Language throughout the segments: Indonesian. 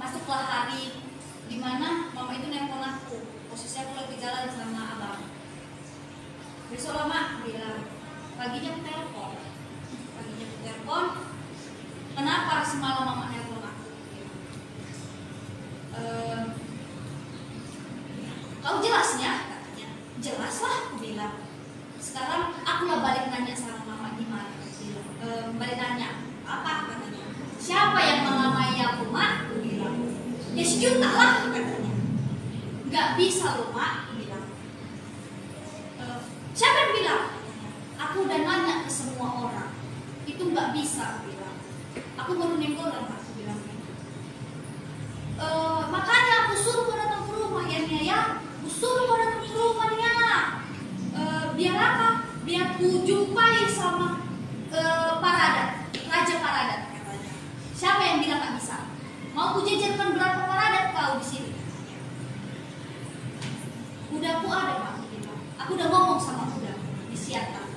masuklah hari dimana mama itu nelpon aku, posisi aku lagi jalan sama abang. Besok lama bilang, paginya telepon, kenapa semalam mama nelpon aku? Kau jelasnya, katanya. Jelas lah, aku bilang. Sekarang aku lah balik nanya sama mama gimana? Balik nanya, apa katanya? Siapa yang mengamai aku, mak? Aku bilang. Ya sejuta lah, katanya. Nggak bisa loh, mak, aku bilang. Siapa yang bilang? Aku udah nanya ke semua orang. Itu nggak bisa, aku bilang. Aku baru nenggolan, aku bilang. Makanya aku suruh kau datang ke rumah ya, Nia ya. Aku suruh kau datang ke rumah, Nia. Biar apa? Biar ku jumpai sama Paradat, Raja Paradat, katanya. Siapa yang bilang nggak bisa? Mau ku jajarkan berapa Paradat kau di sini? Kudaku ada, Pak. Aku udah ngomong sama kuda di Siantar,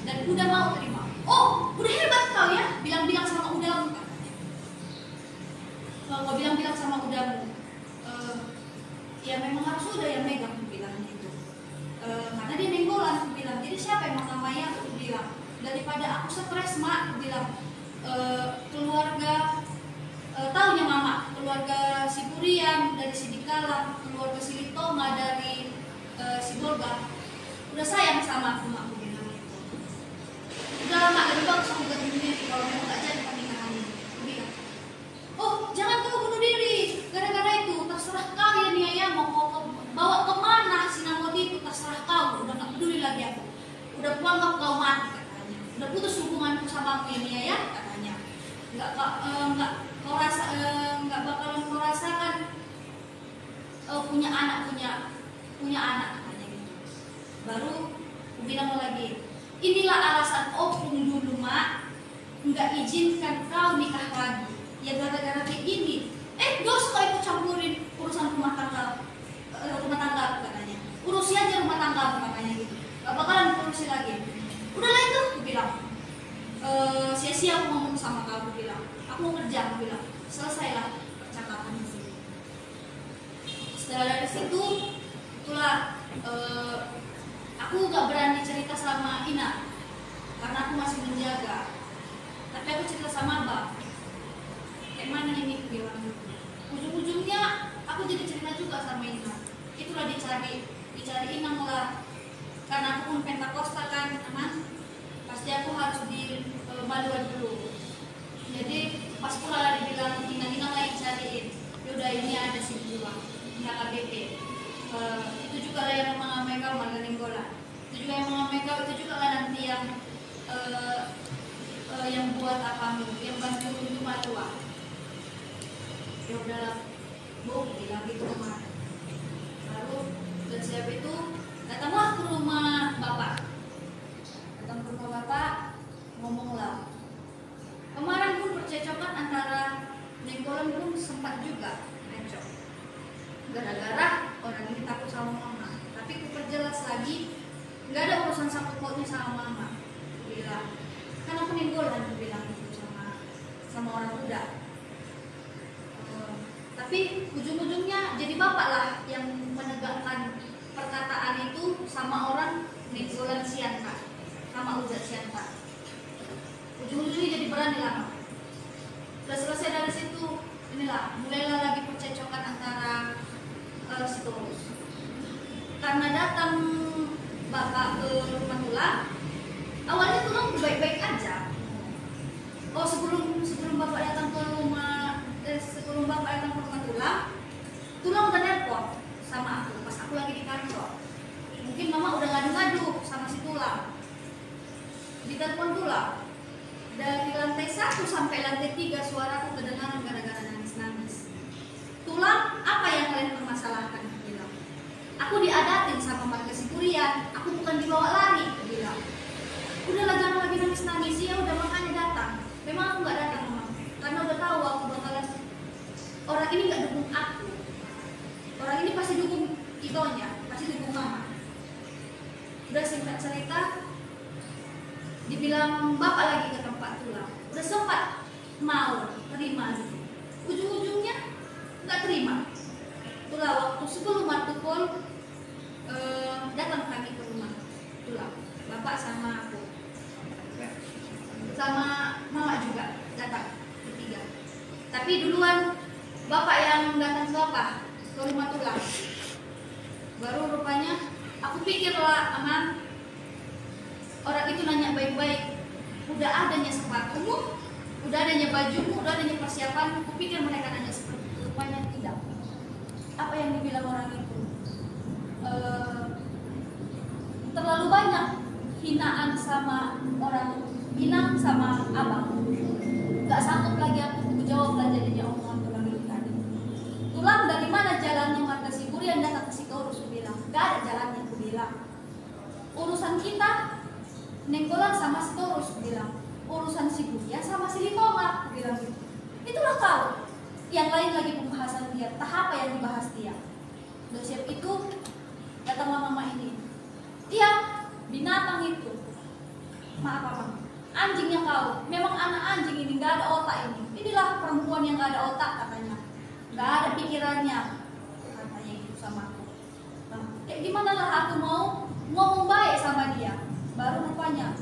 dan kuda mau terima. Oh, udah hebat kau ya, bilang-bilang sama udamu. Kau bilang-bilang sama udamu. Ya memang harus udah yang megang, aku bilang gitu. Karena dia nenggolan, aku bilang. Jadi siapa yang mengamai aku bilang. Daripada aku stres, mak, aku bilang. Keluarga taunya mama, keluarga si Purian dari si Dikalang, keluarga si Litoma dari si Golga, udah sayang sama aku, mak, aku bilang gitu. Udah lama lebih bagus aku bunuh diri kalau mau nggak jadi pernikahan ini, aku bilang. Oh, jangan kau bunuh diri gara-gara itu, terserah kau ya, Nia ya, mau kau bawa kemana si Nangoti itu, terserah kau, udah nggak peduli lagi aku, udah pulang kau mati, katanya. Udah putus hubunganku sama aku ya, Nia ya, katanya. Nggak kau rasa, nggak bakalan kau rasakan punya anak, punya anak, katanya gitu. Baru aku bilang lagi, inilah alasan opung dulu, mak, nggak izinkan kau nikah lagi. Ya gara-gara kayak gini. Gak usah kau ikut campurin urusan rumah tangga, katanya. Urusi aja rumah tangga, katanya gitu. Gak bakalan urusi lagi. Udahlah itu, aku bilang. Sia-sia aku ngomong sama kau, aku bilang. Aku mau kerja, aku bilang. Selesailah percakapan di sini. Setelah dari situ, itulah aku gak berani cerita sama Ina karena aku masih menjaga. Tapi aku cerita sama abang. Kayak mana ini, bilang. Ujung-ujungnya aku jadi cerita juga sama Ina. Itulah dicari Ina lah. Karena aku pun Pentakosta kan, teman. Pasti aku harus di Baluan dulu. Jadi pas pula dibilang Ina lagi cariin. Yaudah ini ada si Bula, ini KBP. Itu juga lah yang mengamai kau, Marga Nenggolan. Itu juga yang mengamai kau, itu juga lah nanti yang buat apa, yang bantu untuk matua. Ya udahlah, Bu, bilang gitu kemarin. Lalu dan siapa itu datanglah ke rumah bapak. Datang ke rumah bapak, ngomonglah. Kemarin pun percecokan antara Nenggolan pun sempat juga mencok. Gara-gara orang ini takut sama mama. Tapi aku perjelas lagi, nggak ada urusan sangkut pautnya sama mama. Aku bilang, kan aku Nenggolan, aku bilang gitu sama orang muda. Tapi ujung-ujungnya jadi bapak lah yang menegakkan perkataan itu sama orang Nenggolan Siantar, sama Ujat Siantar. Ujung-ujungnya jadi berani lama. Udah selesai dari situ, inilah mulailah lagi percecokan antara si Tulus. Karena datang bapak ke rumah Tulang, awalnya Tulang baik-baik aja. Oh sebelum bapak datang ke rumah, sebelum bapak datang ke rumah Tulang udah nelpon sama aku pas aku lagi di kantor. Mungkin mama udah ngadu-ngadu sama si Tulang. Ditelepon Tulang. Dari lantai 1 sampai lantai 3 suaraku kedengaran gara-gara nangis-nangis. Tulang, apa yang kalian permasalahkan? Bilang. Aku diadatin sama Marga Sipurian, aku bukan dibawa lari. Bilang. Udahlah jangan lagi nangis-nangis, ya udah makanya datang. Memang aku nggak datang, Mama, karena udah tahu aku bakalan orang ini nggak dukung aku. Orang ini pasti dukung Itonya, pasti dukung Mama. Udah singkat cerita, dibilang bapak lagi ke tempat Tulang, udah sempat mau terima gitu. Ujung-ujungnya gak terima. Itulah waktu sebelum Martupol datang kami ke rumah. Itulah bapak sama aku, sama mama juga datang bertiga. Tapi duluan bapak yang datang ke bapak ke rumah tulang. Baru rupanya aku pikirlah aman. Orang itu nanya baik-baik, udah adanya sepatumu, udah adanya bajumu, udah adanya persiapan. Aku pikir mereka nanya seperti itu, rupanya tidak. Apa yang dibilang orang itu? Terlalu banyak hinaan sama orang Minang sama abang. Gak sanggup lagi aku jawab lah jadinya omongan tulang itu tadi. Tulang dari mana jalannya Marga Siburian datang ke Sitorus? Aku bilang gak ada jalannya. Aku bilang urusan kita Nenggolan sama Sitorus. Aku bilang urusan Siburian sama Silitonga. Aku bilang gitu. Itulah kau. Yang lain lagi pembahasan dia, tahap apa yang dibahas dia. Udah siap itu datanglah mama ini. Iya, binatang itu. Maaf apa? Anjingnya kau. Memang anak anjing ini nggak ada otak ini. Inilah perempuan yang nggak ada otak katanya. Nggak ada pikirannya. Katanya gitu sama aku. Nah, kayak gimana lah aku mau ngomong baik sama dia. Baru rupanya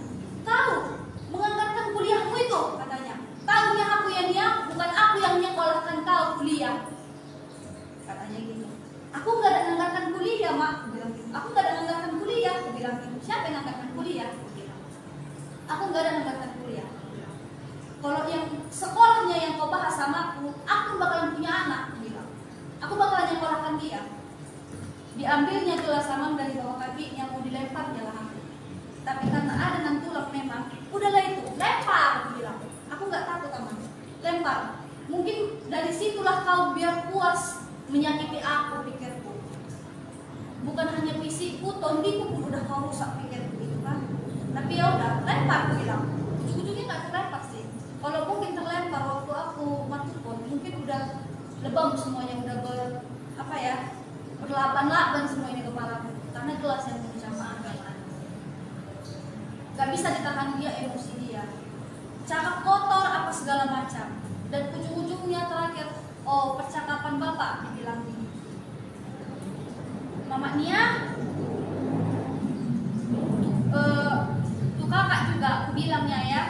kau menganggarkan kuliahmu itu katanya. Tahunya aku yang bukan aku yang nyekolahkan kau kuliah. Katanya gitu. Aku nggak ada nganggarkan kuliah, mak. Aku bilang gitu. Aku nggak ada nganggarkan kuliah. Aku bilang gitu. Siapa yang nganggarkan kuliah? Aku bilang. Aku nggak ada nganggarkan kuliah. Kalau yang sekolahnya yang kau bahas sama aku bakalan punya anak. Aku bilang. Aku bakalan nyekolahkan dia. Diambilnya gelas samam dari bawah kaki yang mau dilempar jalan aku. Tapi karena ada nang tulang memang, udahlah itu lempar. Aku bilang. Aku nggak takut sama lempar. Mungkin dari situlah kau biar puas menyakiti aku, pikirku. Bukan hanya fisikku, tondiku pun udah kau rusak, pikirku itu kan. Tapi ya udah, lempar aku bilang. Ujung-ujungnya nggak terlempar sih. Kalau mungkin terlempar waktu aku Martupol, mungkin udah lebam semuanya, udah berlaban-laban semua ini kepalaku. Karena gelas yang berjamaah gak bisa ditahan dia, emosi dia. Cakap kotor apa segala macam. Dan ujung-ujungnya terakhir, oh percakapan bapak dibilang gini. Mama Nia, tuh kakak juga aku bilangnya ya,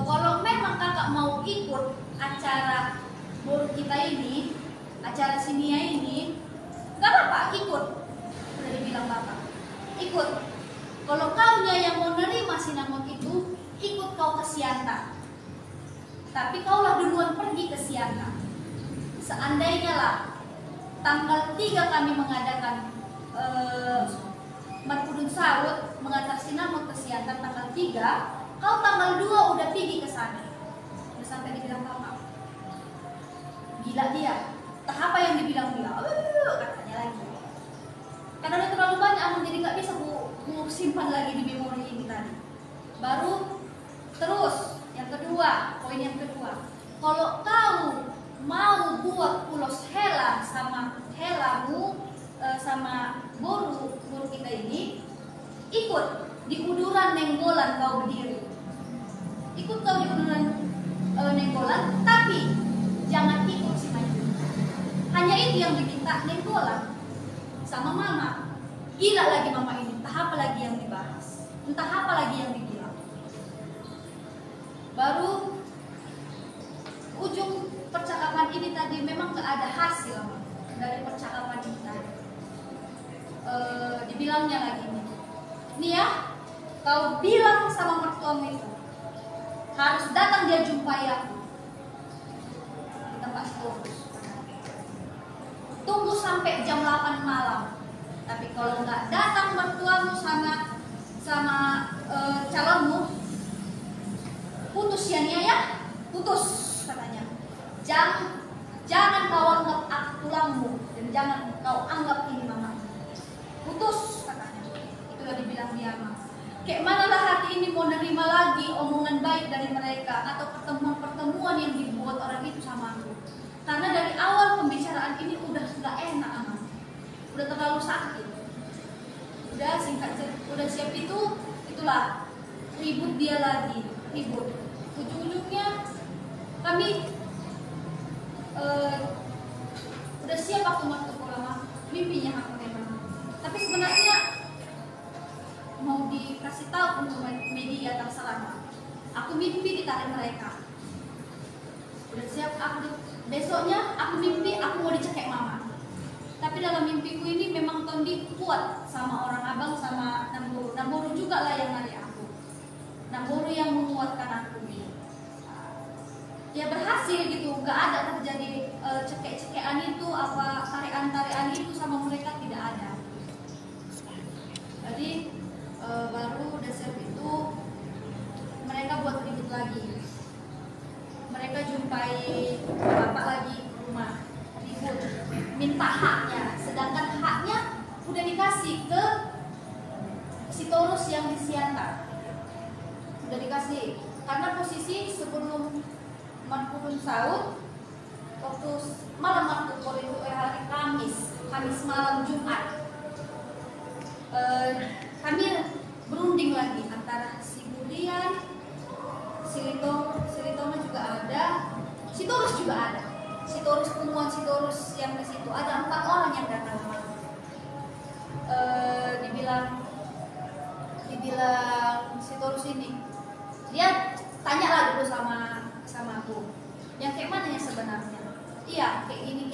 kalau memang kakak mau ikut acara boru kita ini, acara sinia ini, gak apa-apa ikut. Udah dibilang bapak, ikut. Kalau kaunya yang mau nerima sinamon itu, ikut kau ke Sianta. Tapi kaulah duluan pergi ke Sianta. Seandainya lah tanggal 3 kami mengadakan Marpudun Sawut mengantar sinamon ke Sianta tanggal 3, kau tanggal 2 udah pergi ke sana. Udah sampai dibilang bapak. Gila dia. Tahap apa yang dibilang dia? Katanya lagi. Karena udah terlalu banyak, jadi nggak bisa bu simpan lagi di memori ini tadi. Baru terus yang kedua, poin yang kedua. Kalau kau mau buat ulos hela sama helamu sama boru kita ini, ikut di uduran Nenggolan kau berdiri. Ikut kau di uduran Nenggolan, tapi jangan ikut si maju. Hanya itu yang diminta Nenggolan sama mama. Gila lagi mama ini, entah apa lagi yang dibahas, entah apa lagi yang dibilang. Baru ujung percakapan ini tadi memang gak ada hasil dari percakapan ini tadi. Dibilangnya lagi nih ya, kau bilang sama mertuamu itu harus datang dia jumpai aku di tempat Sitorus. Tunggu sampai jam 8 malam. Tapi kalau nggak datang mertuamu sama calonmu, putus ya Nia ya, putus katanya. Jangan kau anggap aku tulangmu dan jangan kau anggap ini mama. Putus katanya. Itulah dibilang dia mah. Kayak manalah hati ini mau nerima lagi omongan baik dari mereka atau pertemuan-pertemuan yang dibuat orang itu sama aku. Karena dari awal pembicaraan ini udah nggak enak aman. Udah terlalu sakit. Udah singkat udah siap itulah ribut dia lagi, ribut. Ujung-ujungnya kami eh, udah siap aku masuk ulama, mimpinya aku memang. Tapi sebenarnya mau dikasih tahu untuk media terserah. Aku mimpi ditarik mereka. Udah siap aku, besoknya aku mimpi aku mau dicekek mama. Tapi dalam mimpiku ini memang Tondi kuat sama orang abang sama Namburu. Namburu juga lah yang narik aku. Namburu yang menguatkan aku ini. Ya berhasil gitu, nggak ada terjadi cekek-cekekan itu, apa tarian-tarian itu sama mereka, tidak ada. Jadi baru udah siap itu mereka buat ribut lagi. Mereka jumpai bapak lagi ke rumah, ribut, minta haknya. Sedangkan haknya udah dikasih ke si Torus yang di Siantar. Udah dikasih, karena posisi sebelum Markuhun Saud, waktu malam Markuhun itu hari Kamis malam Jumat, kami berunding lagi antara si Budian, si Litoma juga ada, si Torus juga ada, si Torus temuan si Torus yang di situ ada 4 orang yang datang. Dibilang si Torus ini, dia tanya lah dulu sama aku, yang kayak mana yang sebenarnya? Iya, kayak gini,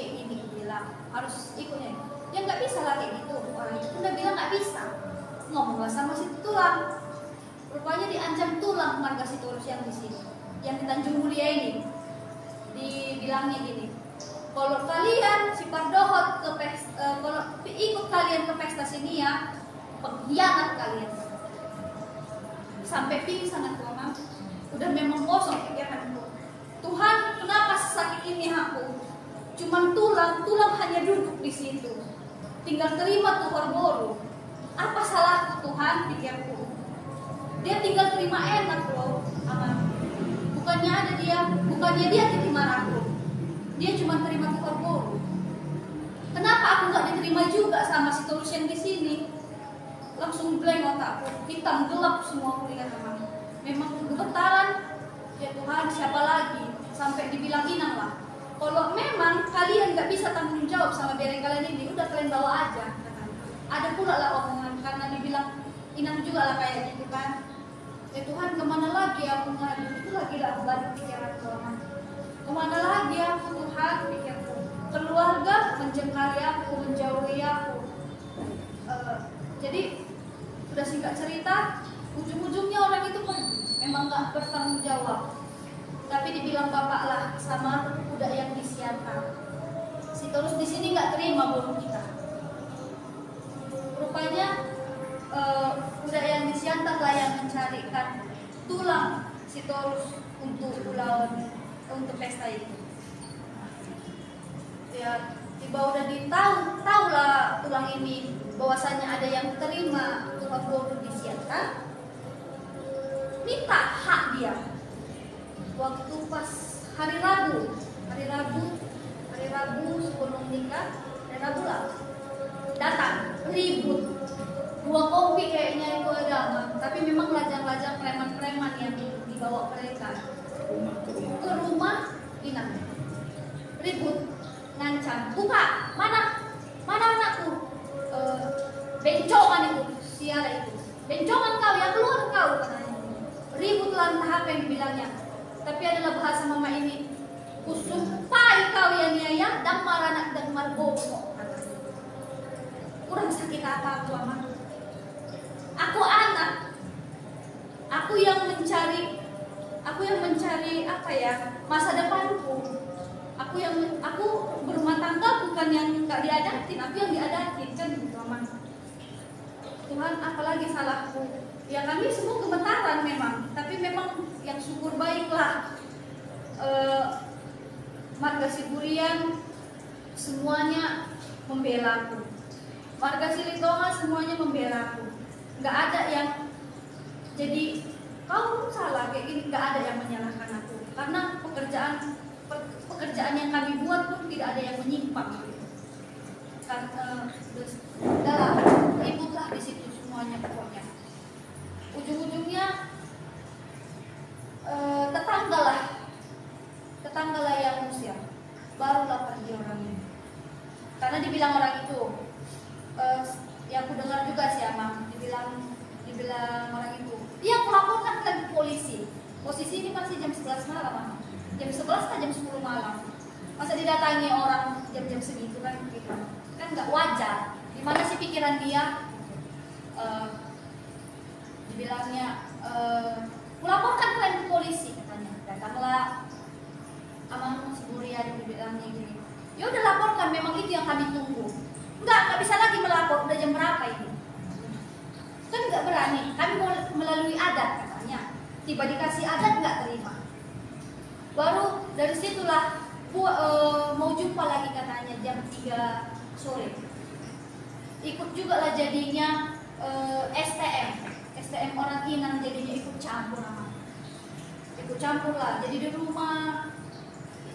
bilang harus ikutnya. Ya nggak bisa lah kayak gitu, orang itu udah bilang nggak bisa. Ngomonglah sama si Tulang, rupanya diancam tulang marga si Torus yang di sini, yang di Tanjung Mulia ini. Dibilangnya gini, kalau kalian si Pardohot kalau ikut kalian ke pesta sini ya, pengkhianat kalian. Sampai pingsan aku mama, udah memang kosong pikiranku. Tuhan, kenapa sakit ini aku? Cuman tulang hanya duduk di situ. Tinggal terima tuh Boru. Apa salahku Tuhan, pikirku. Dia tinggal terima enak loh, aman. Bukannya dia terima aku. Dia cuma terima tuh Boru. Kenapa aku nggak diterima juga sama si Torus yang di sini? Langsung blank otakku, hitam gelap semua aku lihat teman. Memang gemetaran. Ya Tuhan, siapa lagi? Sampai dibilang Inang lah. Kalau memang kalian nggak bisa tanggung jawab sama bareng kalian ini, udah kalian bawa aja. Ada pula lah omongan karena dibilang Inang juga lah kayak gitu kan. Ya Tuhan, kemana lagi aku ngadu? Itu lagi lah balik pikiran Tuhan. Kemana lagi aku Tuhan, pikirku. Keluarga menjengkali aku, menjauhi aku. Jadi sudah singkat cerita, ujung-ujungnya orang itu pergi. Memang nggak bertanggung jawab. Tapi dibilang bapak lah sama budak yang disiarkan. Si Torus di sini nggak terima burung kita. Rupanya budak yang disiantar lah yang mencarikan tulang si Torus untuk untuk pesta itu. Ya, tiba udah tahu lah tulang ini bahwasanya ada yang terima tulang burung disiarkan. Minta hak dia. Waktu pas hari Rabu sebelum nikah, hari Rabu lah datang ribut 2 kopi kayaknya itu ada, tapi memang lajang-lajang preman-preman yang dibawa mereka ke rumah Inang, ribut ngancam, buka mana anakku, bencongan itu siara itu, bencongan kau ya, keluar kau katanya. Ribut lah entah apa yang dibilangnya. Tapi adalah bahasa mama ini, kusumpai kau ya niaya dan maranak dan margomo. Kurang sakit apa aku mama? Aku anak, aku yang mencari apa ya, masa depanku. Aku berumah tangga bukan yang nggak diadatin, aku yang diadatin kan gitu mama. Tuhan, apalagi salahku? Ya kami semua gemetaran memang, tapi memang yang syukur baiklah marga Siburian semuanya membela aku, marga Silitonga semuanya membela aku. Nggak ada yang jadi kau salah kayak gini, nggak ada yang menyalahkan aku karena pekerjaan yang kami buat pun tidak ada yang menyimpang gitu. Dalam ributlah di situ semuanya pokoknya. Ujung-ujungnya tetangga lah yang usia. Baru dibilang orang itu, iya aku laporkan ke polisi. Posisi ini masih jam 11 malam, jam 11 atau jam 10 malam. Masa didatangi orang jam-jam segitu kan gitu. Kan nggak wajar. Gimana sih pikiran dia? Dibilangnya melaporkan kalian ke polisi katanya. Datanglah Amang Siburian dibilangnya gini. Ya udah laporkan, memang itu yang kami tunggu. Nggak bisa lagi melapor, udah jam berapa ini? Kan nggak berani, kami mau melalui adat katanya. Tiba dikasih adat nggak terima. Baru dari situlah mau jumpa lagi katanya jam 3 sore. Ikut juga lah jadinya STM orang Inang jadinya ikut campur namanya. Ikut campur lah, jadi di rumah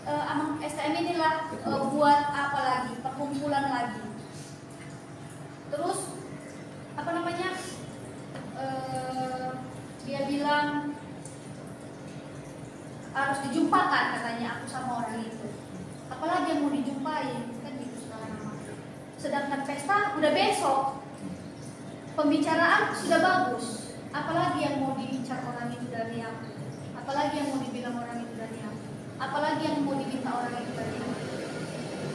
Amang STM inilah buat apa lagi, perkumpulan lagi. Terus apa namanya, dia bilang harus dijumpakan katanya aku sama orang itu. Apalagi yang mau dijumpai kan gitu sekarang. Sedangkan pesta udah besok, pembicaraan sudah bagus. Apalagi yang mau dibicar orang itu dari aku? Apalagi yang mau dibilang orang itu dari aku? Apalagi yang mau diminta orang itu dari aku?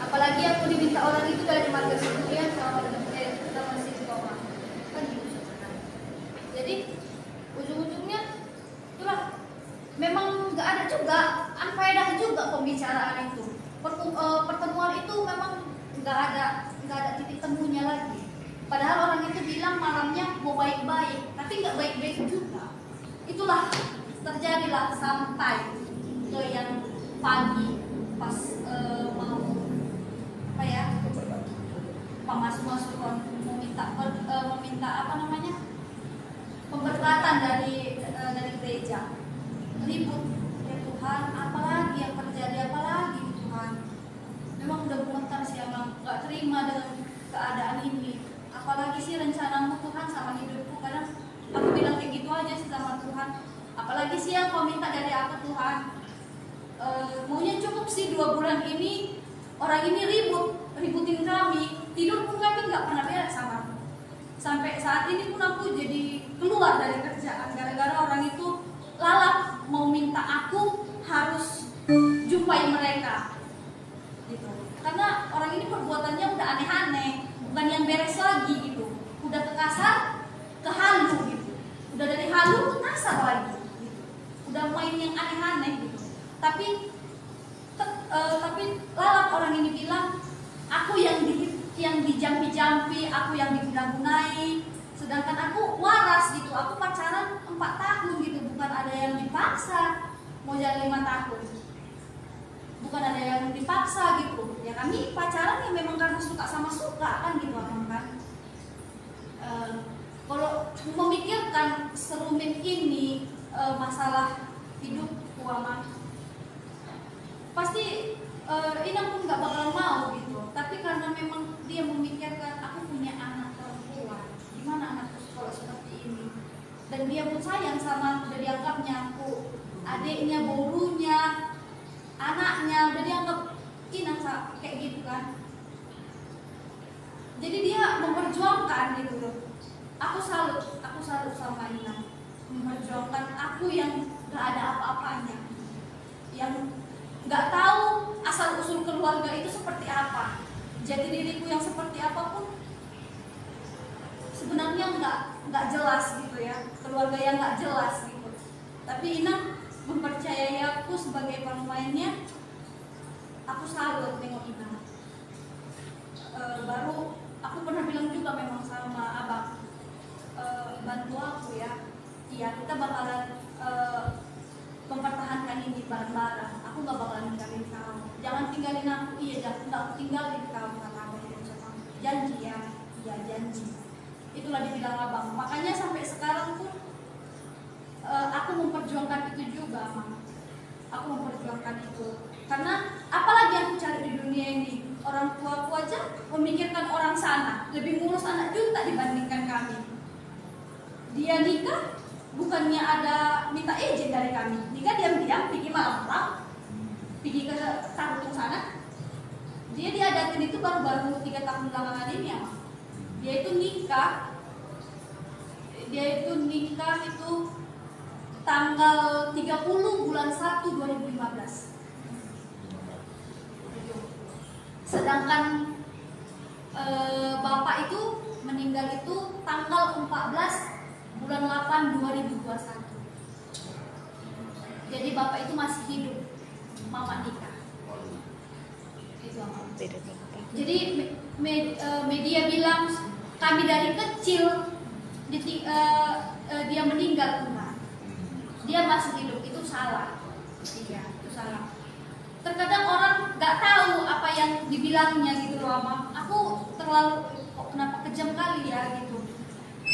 Apalagi yang mau diminta orang itu dari marga Siburian sama si Toma kan gitu. Jadi ujung-ujungnya itulah, memang nggak ada juga anfaedah juga pembicaraan itu. Pertemuan itu memang nggak ada titik temunya lagi. Padahal orang itu bilang malamnya mau baik-baik, tapi nggak baik-baik juga. Itulah terjadilah sampai ke yang pagi pas mau apa ya, masuk meminta apa namanya, pemberkatan dari gereja. Ribut ya Tuhan, apalagi yang terjadi, apalagi Tuhan. Memang udah gemetar sih, emang nggak terima dengan keadaan ini. Apalagi sih rencanamu Tuhan sama hidupku. Kadang aku bilang kayak gitu aja sih sama Tuhan. Apalagi sih yang kau minta dari aku Tuhan. Maunya cukup sih 2 bulan ini orang ini ributin kami. Tidur pun kami nggak pernah beres sama aku. Sampai saat ini pun aku jadi keluar dari kerjaan gara-gara orang itu lalap mau minta aku harus jumpai mereka gitu. Karena orang ini perbuatannya udah aneh-aneh, bukan yang beres lagi gitu. Udah ke kasar, ke halu gitu. Udah dari halu ke kasar lagi gitu. Udah main yang aneh-aneh gitu. Tapi lalap orang ini bilang aku yang dijampi-jampi, aku yang diguna-gunai. Sedangkan aku waras gitu, aku pacaran 4 tahun gitu, bukan ada yang dipaksa mau jalan 5 tahun, bukan ada yang dipaksa gitu. Ya kami pacaran ya memang karena suka sama suka kan gitu kan. Kalau memikirkan serumit ini masalah hidupku Amang, pasti Inang pun nggak bakalan mau gitu. Tapi karena memang dia memikirkan aku punya anak perempuan, gimana anakku sekolah seperti ini, dan dia pun sayang sama aku, udah dianggapnya aku adiknya, borunya, anaknya, udah dianggap Inang kayak gitu kan. Jadi dia memperjuangkan gitu loh. Aku salut sama Inang, memperjuangkan aku yang nggak ada apa-apanya, yang nggak tahu asal usul keluarga itu seperti apa, jati diriku yang seperti apapun sebenarnya nggak jelas gitu ya, keluarga yang nggak jelas gitu. Tapi Inang mempercayai aku sebagai pemainnya. Aku salut tengok Inang. Baru aku pernah bilang juga memang sama abang, bantu aku ya. Iya kita bakalan mempertahankan ini bareng-bareng. Aku nggak bakalan ninggalin kamu. Jangan tinggalin aku. Iya, nggak aku tinggalin kamu kata abang. Janji ya, iya janji. Itulah dibilang abang. Makanya sampai sekarang pun aku memperjuangkan itu juga, Mang. Aku memperjuangkan itu. Karena apalagi yang aku cari di dunia ini, orang tuaku aja memikirkan orang sana, lebih ngurus anak juta dibandingkan kami. Dia nikah bukannya ada minta izin dari kami, nikah diam-diam pergi malam, pergi ke Tarutung sana. Dia diadatin itu baru-baru 3 tahun belakangan ini ya. Dia itu nikah Dia itu nikah itu tanggal 30 bulan 1 2015. Sedangkan bapak itu meninggal itu tanggal 14 bulan 8 2021. Jadi bapak itu masih hidup, mama nikah. Itu apa? Jadi media bilang kami dari kecil dia meninggal, enggak. Dia masih hidup, itu salah. Iya, itu salah. Terkadang orang nggak tahu apa yang dibilangnya gitu loh, Mama. Aku terlalu kenapa kejam kali ya gitu.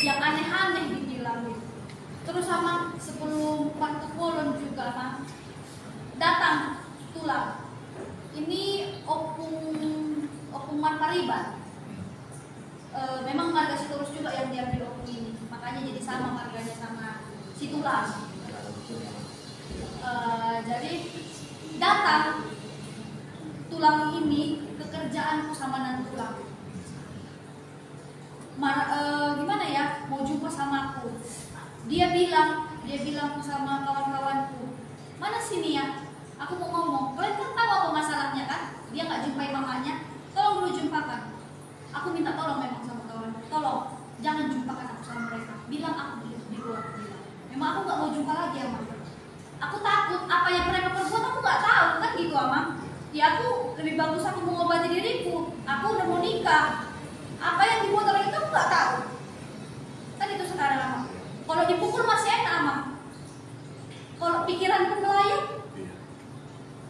Yang aneh-aneh dibilang gitu. Terus sama sebelum waktu kolon juga mah datang tulang. Ini opung Marpariban. Memang marga Sitorus juga yang diambil opung ini. Makanya jadi sama marganya sama si tulang. Jadi datang tulang ini kekerjaanku sama nan tulang. Gimana ya, mau jumpa sama aku. Dia bilang sama kawan-kawanku, mana sini ya, aku mau ngomong. Kalian kan tahu apa masalahnya kan? Dia nggak jumpai mamanya, tolong dulu jumpakan. Aku minta tolong memang sama kawan, tolong jangan jumpakan aku sama mereka. Bilang aku di luar. Memang aku nggak mau jumpa lagi sama mereka. Aku takut apa yang mereka perbuat aku nggak tahu kan gitu Amang. Ya aku lebih bagus aku mengobati diriku. Aku udah mau nikah. Apa yang dibuat orang itu aku nggak tahu. Kan itu sekarang Amang. Kalau dipukul masih enak Amang. Kalau pikiranku melayang,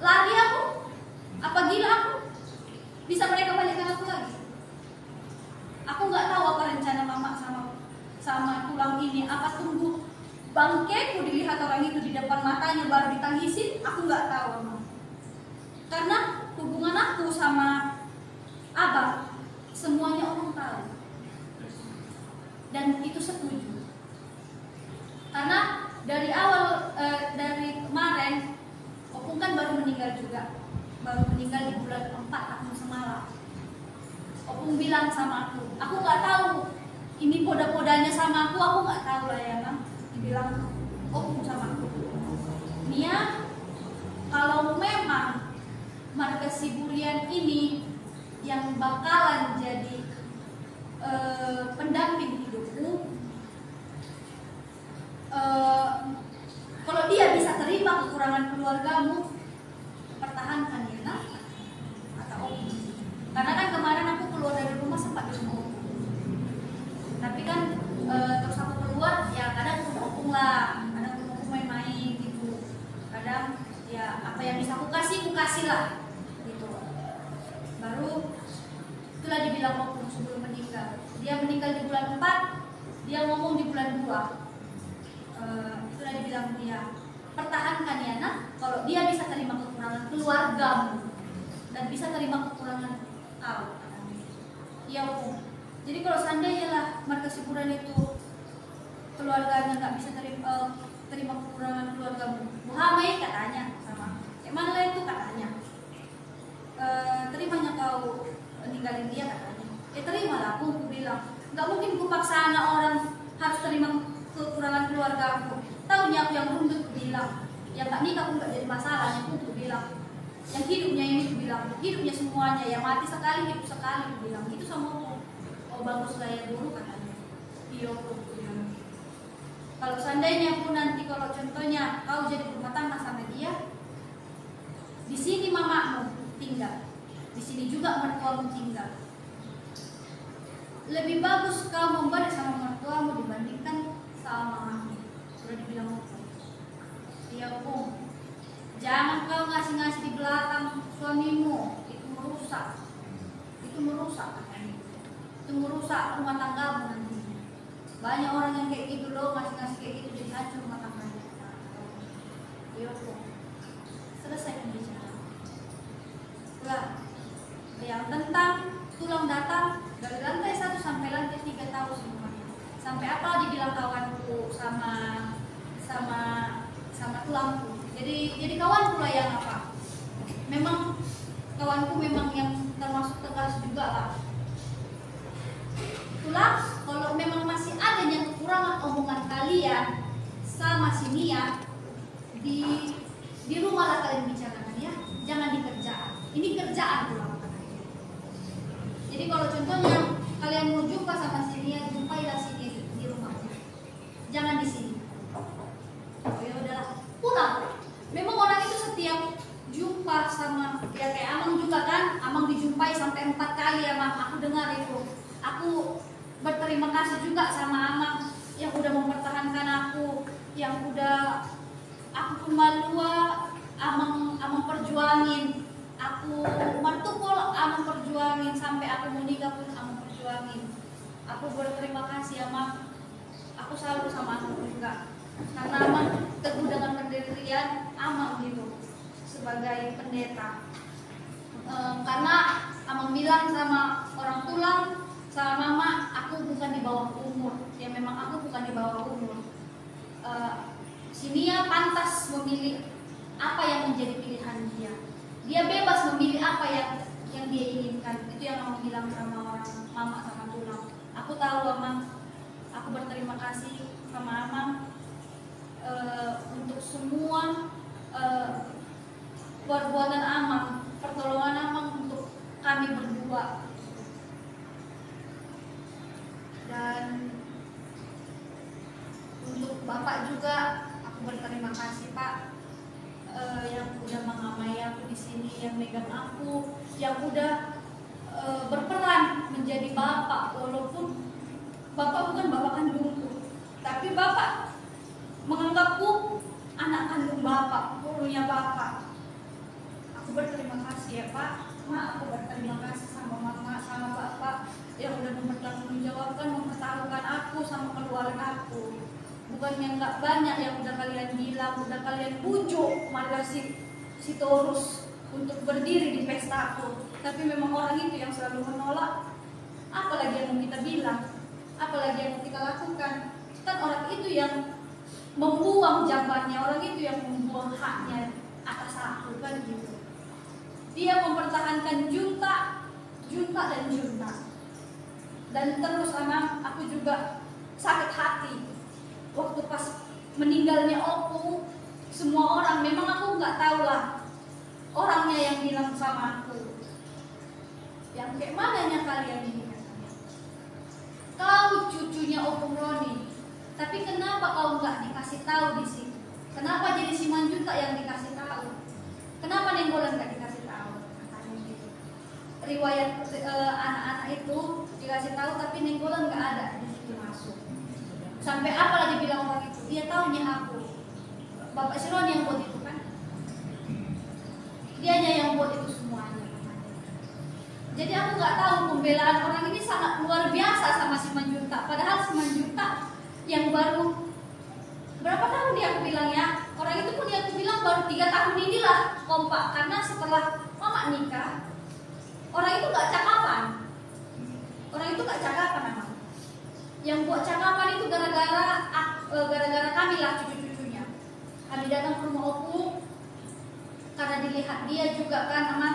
lari aku, apa gila aku, bisa mereka balikkan aku lagi. Aku nggak tahu apa rencana mama sama tulang ini. Apa tunggu bangkeku dilihat orang itu di depan matanya baru ditangisin? Aku nggak tahu Amang. Karena hubungan aku sama abang semuanya orang tahu. Dan itu setuju. Karena dari awal dari kemarin opung kan baru meninggal juga. Baru meninggal di bulan 4 tahun semalam. Opung bilang sama aku nggak tahu ini poda-podanya sama aku nggak tahu lah ya Bang. Dibilang opung sama aku. Nia, kalau memang marga Siburian ini yang bakalan jadi pendamping hidupku, kalau dia bisa terima kekurangan keluargamu, pertahankan ya nak, kata opung. Karena kan kemarin aku keluar dari rumah sempat di rumah opung. Tapi kan terus aku keluar ya kadang ke opung lah, kadang ke opung main-main gitu. Kadang ya apa yang bisa aku kasih lah gitu. Baru itulah dibilang opung sebelum meninggal. Dia meninggal di bulan 4, dia ngomong di bulan 2. Itulah dibilang dia, pertahankan ya nak, kalau dia bisa terima kekurangan keluargamu dan bisa terima kekurangan kau. Iya opung. Jadi kalau seandainya lah marga Siburian itu keluarganya nggak bisa terima kekurangan keluargamu, Muhammad katanya sama mana itu katanya, terimanya kau ninggalin dia katanya. Terimalah aku bilang, nggak mungkin ku paksa anak orang harus terima kekurangan keluarga aku. Tahunya aku yang runtut bilang, yang tak nikah pun nggak jadi masalah. Yang aku bilang, yang hidupnya ini aku bilang, hidupnya semuanya, yang mati sekali hidup sekali aku bilang. Itu sama aku. Oh bagus lah ya dulu katanya. Iya aku bilang. Kalau seandainya aku nanti kalau contohnya kau jadi rumah tangga sama dia, di sini mamamu tinggal, di sini juga mertuamu tinggal. Lebih bagus kau memberi sama mertuamu dibandingkan sama mamamu. Sudah dibilang aku. Iya aku. Jangan kau ngasih-ngasih di belakang suamimu, itu merusak. Itu merusak katanya. Itu merusak rumah tanggamu nanti. Banyak orang yang kayak gitu loh, ngasih-ngasih kayak gitu jadi hancur rumah tangganya. Iya aku. Selesai pembicaraan. Lah, yang tentang tulang datang dari lantai 1 sampai lantai 3 tahu semuanya. Sampai apa dibilang kawanku sama tulangku. Jadi kawanku lah yang apa? Memang kawanku memang yang termasuk tegas juga lah. Tulang kalau memang masih ada yang kekurangan omong sama si Nia di rumah lah kalian bicarakan ya, jangan di kerjaan. Ini kerjaan pulang. Jadi kalau contohnya kalian mau jumpa sama si Nia, jumpailah si Nia di rumahnya, jangan di sini. Oh ya udahlah, pulang. Memang orang itu setiap jumpa sama ya kayak Amang juga kan, Amang dijumpai sampai 4 kali ya Mang. Aku dengar itu. Aku berterima kasih juga sama Amang yang udah mempertahankan aku, yang udah aku pun malua Amang perjuangin, aku martukul Amang perjuangin, sampai aku menikah pun Amang perjuangin. Aku berterima kasih Amang. Aku selalu sama Amang juga, karena Amang teguh dengan pendirian Amang gitu sebagai pendeta. Karena Amang bilang sama orang tulang, sama mama, aku bukan di bawah umur. Ya memang aku bukan di bawah umur. Si Nia pantas memilih apa yang menjadi pilihan dia. Dia bebas memilih apa yang dia inginkan. Itu yang Amang bilang sama orang mama sama tulang. Aku tahu Amang, aku berterima kasih sama Amang untuk semua perbuatan Amang, pertolongan Amang untuk kami berdua. Dan untuk Bapak juga aku berterima kasih Pak, yang udah mengamai aku di sini, yang megang aku, yang udah berperan menjadi Bapak, walaupun Bapak bukan Bapak kandungku, tapi Bapak menganggapku anak kandung Bapak, gurunya Bapak. Aku berterima kasih ya Pak. Aku berterima kasih sama Mama, sama Bapak yang udah mempertanggungjawabkan, mempertaruhkan aku sama keluarga aku. Bukannya nggak banyak yang udah kalian bilang, udah kalian bujuk malah si Torus untuk berdiri di pesta aku, tapi memang orang itu yang selalu menolak. Apalagi yang mau kita bilang, apalagi yang mau kita lakukan. Kan orang itu yang membuang jambannya, orang itu yang membuang haknya atas aku, kan gitu. Dia mempertahankan junta. Dan terus sama aku juga sakit hati waktu pas meninggalnya Opung. Semua orang, memang aku nggak tahu lah orangnya yang bilang sama aku, yang kayak mananya kalian ini, kau cucunya Opung Roni, tapi kenapa kau nggak dikasih tahu di sini? Kenapa jadi Simanjuntak yang dikasih tahu? Kenapa Nenggolan nggak dikasih tahu? Katanya gitu. Riwayat anak-anak itu dikasih tahu, tapi Nenggolan nggak ada di situ masuk. Sampai apalah dibilang orang itu? Dia taunya aku. Bapak Siron yang buat itu kan? Dianya yang buat itu semuanya. Jadi aku nggak tahu, pembelaan orang ini sangat luar biasa sama Simanjuntak. Padahal Simanjuntak yang baru berapa tahun dia aku bilang ya? Orang itu pun dia aku bilang baru 3 tahun inilah kompak, karena setelah Mama nikah, orang itu nggak cakapan. Orang itu nggak cakapan memang. Yang buat cakapan itu gara-gara kami lah, cucu-cucunya. Kami datang ke rumah Opung karena dilihat dia juga kan aman.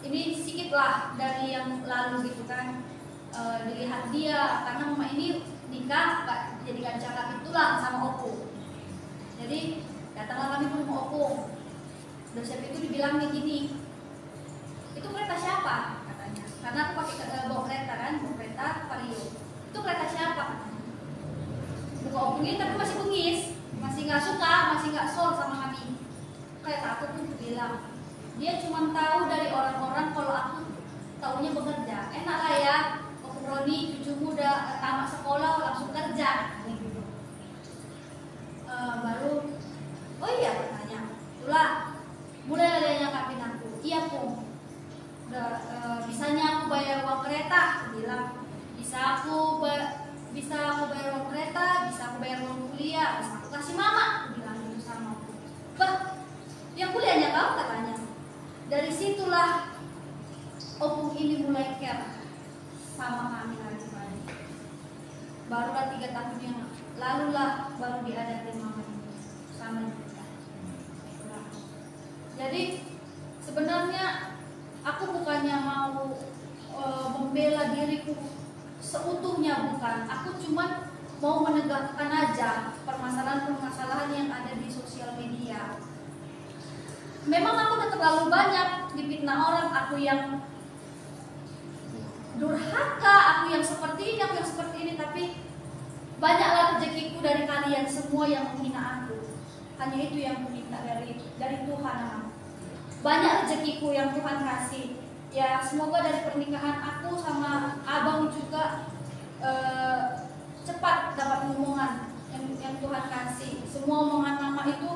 Ini sedikit lah dari yang lalu gitu kan. Dilihat dia karena Mama ini nikah gak jadikan cakap itulah sama Opung. Jadi datanglah kami ke rumah Opung. Dan siapa itu dibilangnya gini, itu kereta siapa katanya, karena aku pakai bawa kereta kan, bawa kereta Vario. Itu kereta siapa? Buka Opung ini tapi masih bengis, masih nggak suka, masih nggak soal sama kami. Kereta aku pun bilang, dia cuma tahu dari orang-orang kalau aku taunya bekerja. Enak lah ya, Opung Roni cucumu udah tamat sekolah langsung kerja. Gitu. Baru, oh iya katanya, itulah mulai ada yang nyakapin aku. Iya Pung, bisanya aku bayar uang kereta. Aku bilang bisa aku bayar uang kereta, bisa aku bayar uang kuliah, bisa aku kasih Mama. Aku bilang gitu sama aku. Bah, yang kuliahnya kau katanya. Dari situlah Opung ini mulai care sama kami lagi. Barulah 3 tahun yang lalu lah baru diadakan Mama ini sama kita. Jadi sebenarnya aku bukannya mau membela diriku seutuhnya, bukan. Aku cuma mau menegakkan aja permasalahan-permasalahan yang ada di sosial media. Memang aku udah terlalu banyak difitnah orang, aku yang durhaka, aku yang seperti ini, aku yang seperti ini, tapi banyaklah rezekiku dari kalian semua yang menghina aku. Hanya itu yang kuminta dari Tuhan. Banyak rezekiku yang Tuhan kasih. Ya semoga dari pernikahan aku sama abang juga cepat dapat omongan yang Tuhan kasih. Semua omongan mama itu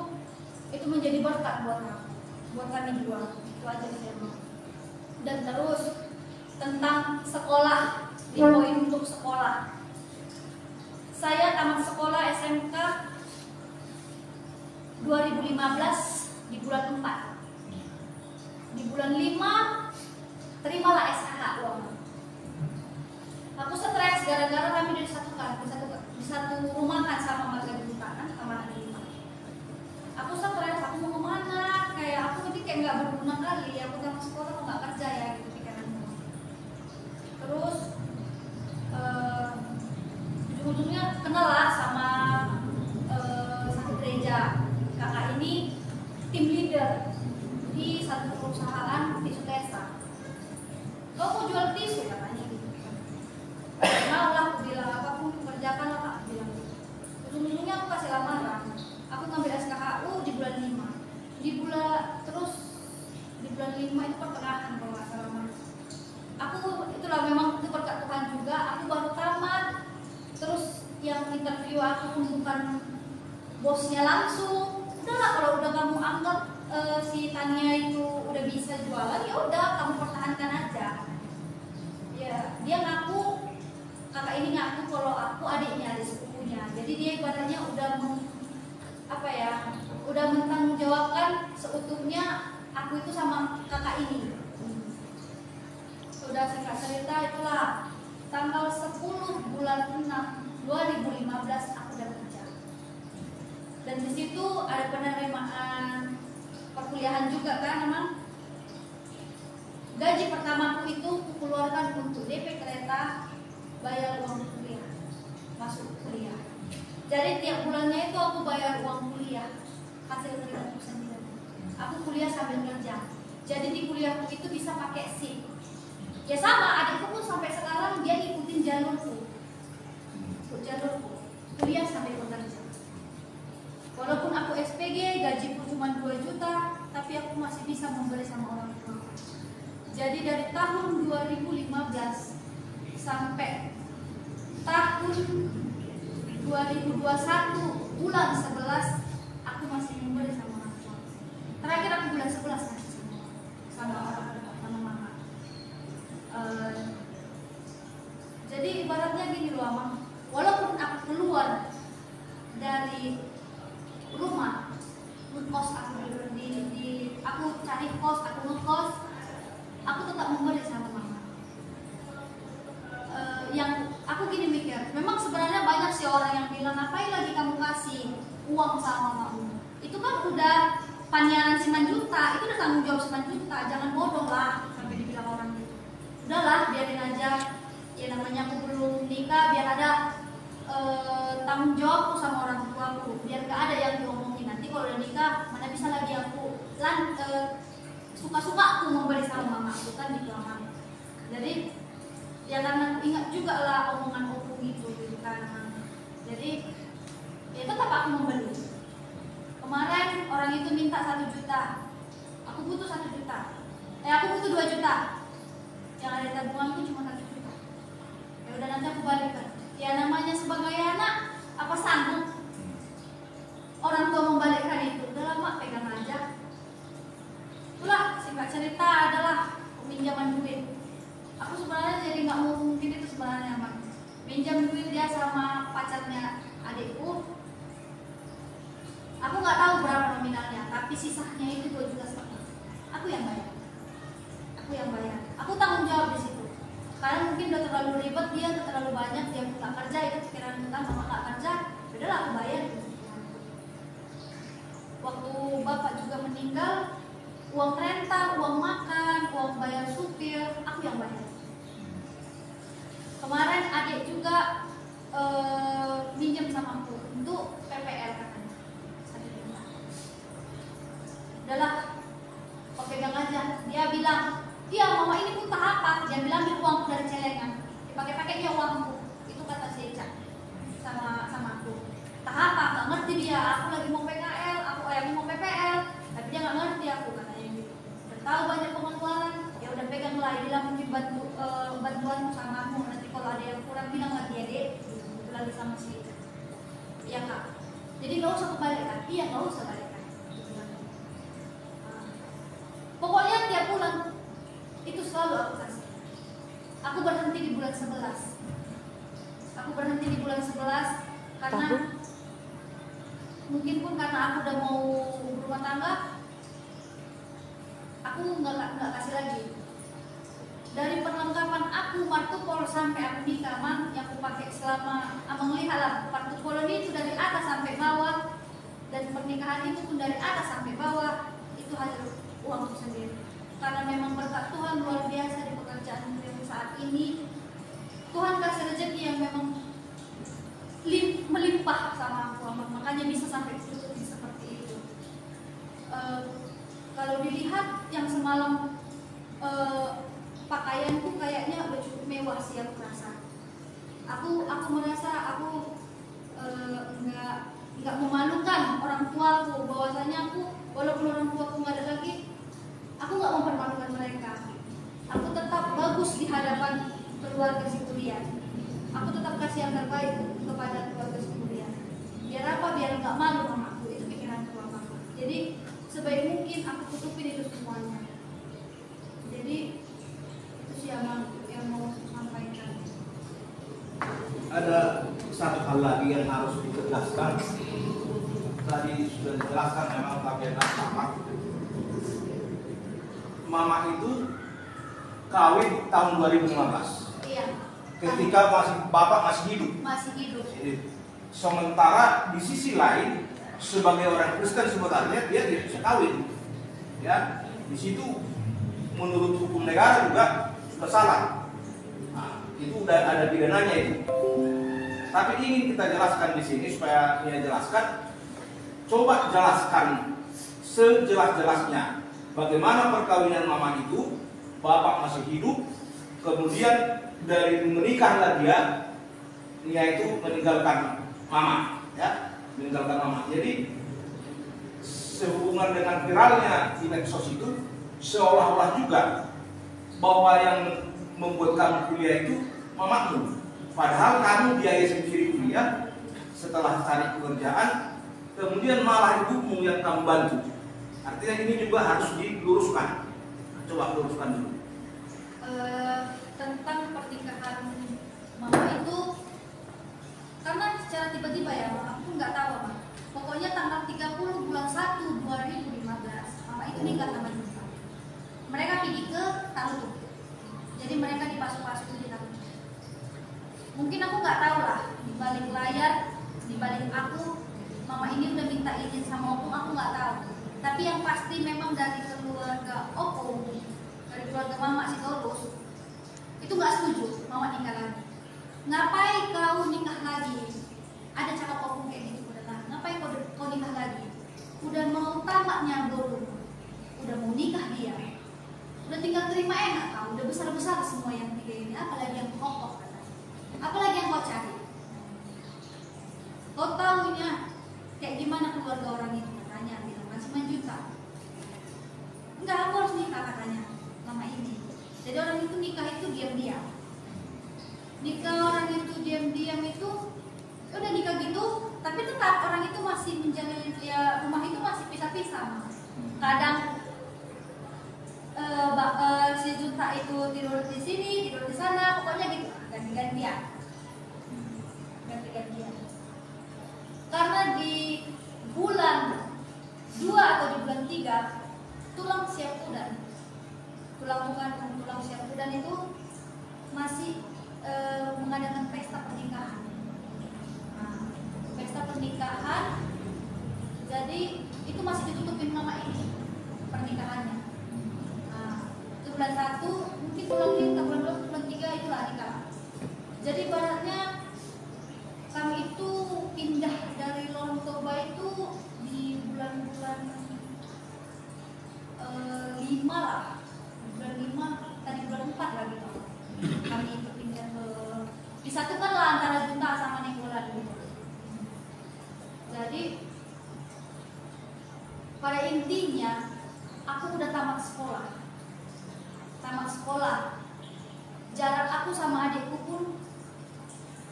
menjadi berkat buat kami dua. Itu aja saya mau. Dan terus tentang sekolah, poin untuk sekolah. Saya tamat sekolah SMK 2015 di bulan 4. Di bulan 5 terimalah SKH uang. Aku stres gara-gara kami disatukan di satu rumah kan sama marga Buntanan sama anak 5. Aku stres, aku mau kemana? Kayak aku jadi kayak nggak berguna kali. Aku tamat sekolah kok nggak kerja ya gitu pikiranku. Terus ujung-ujungnya kenal lah sama satu gereja. Kakak ini tim leader di satu perusahaan tisu Tesa. Kau mau jual tisu katanya gitu. Mau lah, aku bilang apapun kerjakan lah kak bilang. Ujung-ujungnya aku kasih lamaran. Aku ngambil SKHU di bulan 5. Di bulan 5 itu pertengahan kalau nggak salah mas. Aku itulah memang itu berkat Tuhan juga. Aku baru tamat. Terus yang interview aku pun bukan bosnya langsung. Udahlah kalau udah kamu anggap si Tania itu udah bisa jualan, ya udah kamu pertahankan aja. Ya dia ngaku, kakak ini ngaku kalau aku adiknya, adik sepupunya. Jadi dia ibaratnya udah udah mentanggungjawabkan seutuhnya aku itu sama kakak ini. Sudah singkat cerita itulah tanggal 10 bulan 6 2015 aku udah kerja. Dan di situ ada penerimaan perkuliahan juga kan, emang gaji pertamaku itu kukeluarkan untuk DP kereta, bayar uang kuliah, masuk kuliah. Jadi tiap bulannya itu aku bayar uang kuliah, hasil keringatku sendiri. Aku kuliah sambil kerja. Jadi di kuliahku itu bisa pakai SIM. Ya sama, adikku pun sampai sekarang dia ngikutin jalurku, kuliah sambil bekerja. Walaupun aku SPG, gajiku cuma 2 juta, tapi aku masih bisa membeli sama orang tua. Jadi dari tahun 2015 sampai tahun 2021 bulan 11 aku masih membeli sama orang tua. Terakhir aku bulan 11 masih sama orang tua, sama mama. Jadi ibaratnya gini loh Amang, walaupun aku keluar dari rumah, ngekos aku aku cari kos, aku ngekos, aku tetap memberi sama mama. Yang aku gini mikir, memang sebenarnya banyak sih orang yang bilang ngapain lagi kamu kasih uang sama mamamu. Itu kan udah paniaran 9 juta, itu udah tanggung jawab 9 juta, jangan bodoh lah sampai dibilang orang gitu. Udahlah biarin aja, ya namanya aku belum nikah, biar ada tanggung jawabku sama orang tuaku, biar gak ada yang diomongin. Nanti kalau udah nikah, mana bisa lagi aku suka-suka aku memberi sama mama aku kan gitu aman. Jadi ya karena aku ingat juga lah omongan opung gitu kan. Jadi ya tetap aku membeli. Kemarin orang itu minta 1 juta, aku butuh 1 juta. Aku butuh 2 juta. Yang ada tabunganku cuma 1 juta. Ya udah nanti aku balikan. Ya namanya sebagai anak, apa sanggup orang tua membalikkan itu? Udah lama pegang aja. Itulah singkat cerita adalah peminjaman duit. Aku sebenarnya jadi nggak mau mungkin itu sebenarnya Mak. Minjam duit dia sama pacarnya adikku. Aku nggak tahu berapa nominalnya, tapi sisanya itu 2,5 juta. Aku yang bayar. Aku tanggung jawab di situ. Karena mungkin udah terlalu ribet, dia udah terlalu banyak, dia nggak kerja, itu pikiran kita mama nggak kerja, udahlah aku bayar gitu. Waktu bapak juga meninggal, uang renta, uang makan, uang bayar supir, aku yang bayar. Kemarin adik juga sama aku untuk PPL katanya. 1 juta. Udahlah, kau pegang aja. Dia bilang, iya mama ini pun tak apa. Dia bilang ambil uangku dari celengan. Dipakai-pakainya uangku. Itu kata si Eca sama aku. Tak apa, nggak ngerti dia. Aku lagi mau PKL, aku lagi mau PPL, tapi dia nggak ngerti aku katanya gitu. Udah tahu banyak pengeluaran, ya udah pegang lah. Dia bilang mungkin bantuanmu sama aku. Nanti kalau ada yang kurang bilang lagi ya dek. Itu lagi sama si Eca. Iya kak. Jadi nggak usah kebalikan. Iya nggak usah balikan. Pokoknya tiap bulan itu selalu aku kasih. Aku berhenti di bulan 11. Aku berhenti di bulan 11 karena mungkin pun karena aku udah mau berumah tangga, aku nggak kasih lagi. Dari perlengkapan aku martupol sampai aku nikah, yang aku pakai selama abang lihat lah, martupol ini itu dari atas sampai bawah, dan pernikahan itu pun dari atas sampai bawah, itu hasil uangku sendiri. Karena memang berkat Tuhan luar biasa di pekerjaan yang saat ini, Tuhan kasih rezeki yang memang melimpah sama aku, makanya bisa sampai tutup seperti itu. Kalau dilihat yang semalam pakaianku kayaknya udah cukup mewah sih aku rasa. Aku merasa aku nggak memalukan orang tuaku, bahwasanya aku walaupun orang tuaku nggak ada lagi, aku nggak mempermalukan mereka. Aku tetap bagus di hadapan keluarga si kuliah. Aku tetap kasih yang terbaik kepada keluarga si kuliah. Biar apa? Biar nggak malu mamaku. Itu pikiran keluarga. Jadi sebaik mungkin aku tutupin itu semuanya. Jadi itu sih yang mau sampaikan. Ada satu hal lagi yang harus ditegaskan. Tadi sudah dijelaskan memang bagian sama. Mama itu kawin tahun 2015. Iya. Ketika bapak masih hidup. Masih hidup. Sementara di sisi lain sebagai orang Kristen sebenarnya dia tidak bisa kawin. Ya, di situ menurut hukum negara juga sudah salah. Nah, itu udah ada pidananya itu. Tapi ingin kita jelaskan di sini supaya dia jelaskan. Coba jelaskan sejelas-jelasnya bagaimana perkawinan mama itu, bapak masih hidup, kemudian dari menikahlah dia itu meninggalkan mama, ya, meninggalkan mama. Jadi sehubungan dengan viralnya di medsos itu seolah-olah juga bahwa yang membuat kamu kuliah itu mamamu, padahal kamu biaya sendiri kuliah setelah cari pekerjaan, kemudian malah ibumu yang kamu bantu. Artinya ini juga harus diluruskan. Coba luruskan dulu. Tentang pernikahan mama itu, karena secara tiba-tiba ya, aku nggak tahu apa. Pokoknya tanggal 30 bulan 1 2015 mama itu nikah sama Junta. Mereka pergi ke Talutuk. Jadi mereka dipasuk-pasuk di Talutuk. Mungkin aku nggak tahu lah, di balik layar, di balik aku, mama ini udah minta izin sama aku nggak tahu. Tapi yang pasti memang dari keluarga Opung, dari keluarga mama si Tolus, itu nggak setuju mama nikah lagi. Ngapain kau nikah lagi? Ada cakap Opung kayak gitu, udah ngapain kau nikah lagi? Udah mau tamatnya belum? Udah mau nikah dia? Udah tinggal terima enak kau, udah besar-besar semua yang tiga ini, apalagi yang pokok katanya. Apalagi yang kau cari? Kau tahunya kayak gimana keluarga orang itu katanya, bilang masih menjuta. Enggak, aku harus nikah katanya mama ini. Jadi orang itu nikah itu diam-diam. Nikah orang itu diam-diam itu udah nikah gitu, tapi tetap orang itu masih menjalin, ya rumah itu masih pisah-pisah. Kadang si Junta itu tidur di sini, tidur di sana, pokoknya gitu, ganti-gantian. Ganti-gantian. Karena di bulan 2 atau di bulan 3 tulang siap udan. Tulang siap udan itu masih mengadakan pesta pernikahan. Nah, pesta pernikahan, jadi itu masih ditutupin mama ini pernikahannya. Nah, itu bulan 1, mungkin bulan 3 itulah nikah. Jadi ibaratnya kami itu pindah pada intinya aku udah tamat sekolah. Jarak aku sama adikku pun,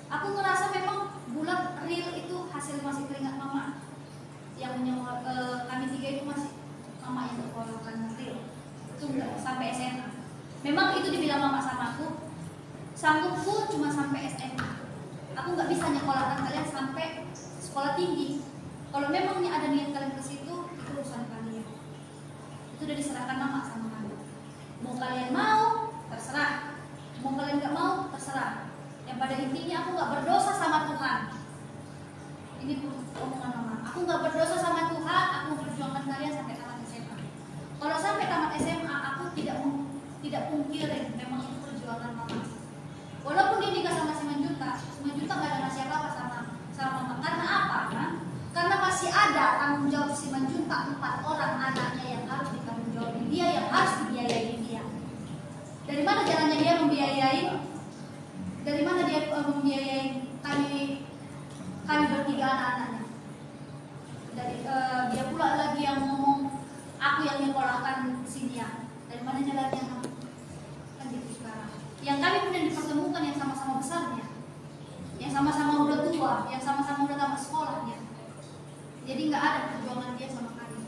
aku ngerasa memang bulat real itu hasil masih keringat mama. Yang kami tiga itu masih mama yang sekolahkan real. Itu enggak sampai SMA. Memang itu dibilang mama sama aku, sanggupku cuma sampai SMA. Aku nggak bisa nyekolahkan kalian sampai sekolah tinggi. Kalau memangnya ada niat kalian ke situ, itu urusan kalian. Itu udah diserahkan mama sama kalian. Mau kalian mau, terserah. Mau kalian nggak mau, terserah. Yang pada intinya aku nggak berdosa sama Tuhan. Ini omongan mama. Aku nggak berdosa sama Tuhan. Aku memperjuangkan kalian sampai tamat SMA. Kalau sampai tamat SMA, aku tidak pungkirin memang itu perjuangan mama. Walaupun dia nikah sama si Manjuta nggak ada ngasih apa-apa sama mama. Karena apa? Kan? Karena masih ada tanggung jawab si Manjuta 4 orang anaknya yang harus ditanggung jawab dia, yang harus dibiayai dia. Dari mana jalannya dia membiayai? Dari mana dia membiayai kami bertiga anak-anaknya? Dari dia pula lagi yang ngomong aku yang nyekolahkan si dia. Dari mana jalannya? Kan gitu sekarang. Yang kami kemudian dipertemukan yang sama-sama besarnya, yang sama-sama udah tua, yang sama-sama udah tamat sekolahnya. Jadi nggak ada perjuangan dia sama kami.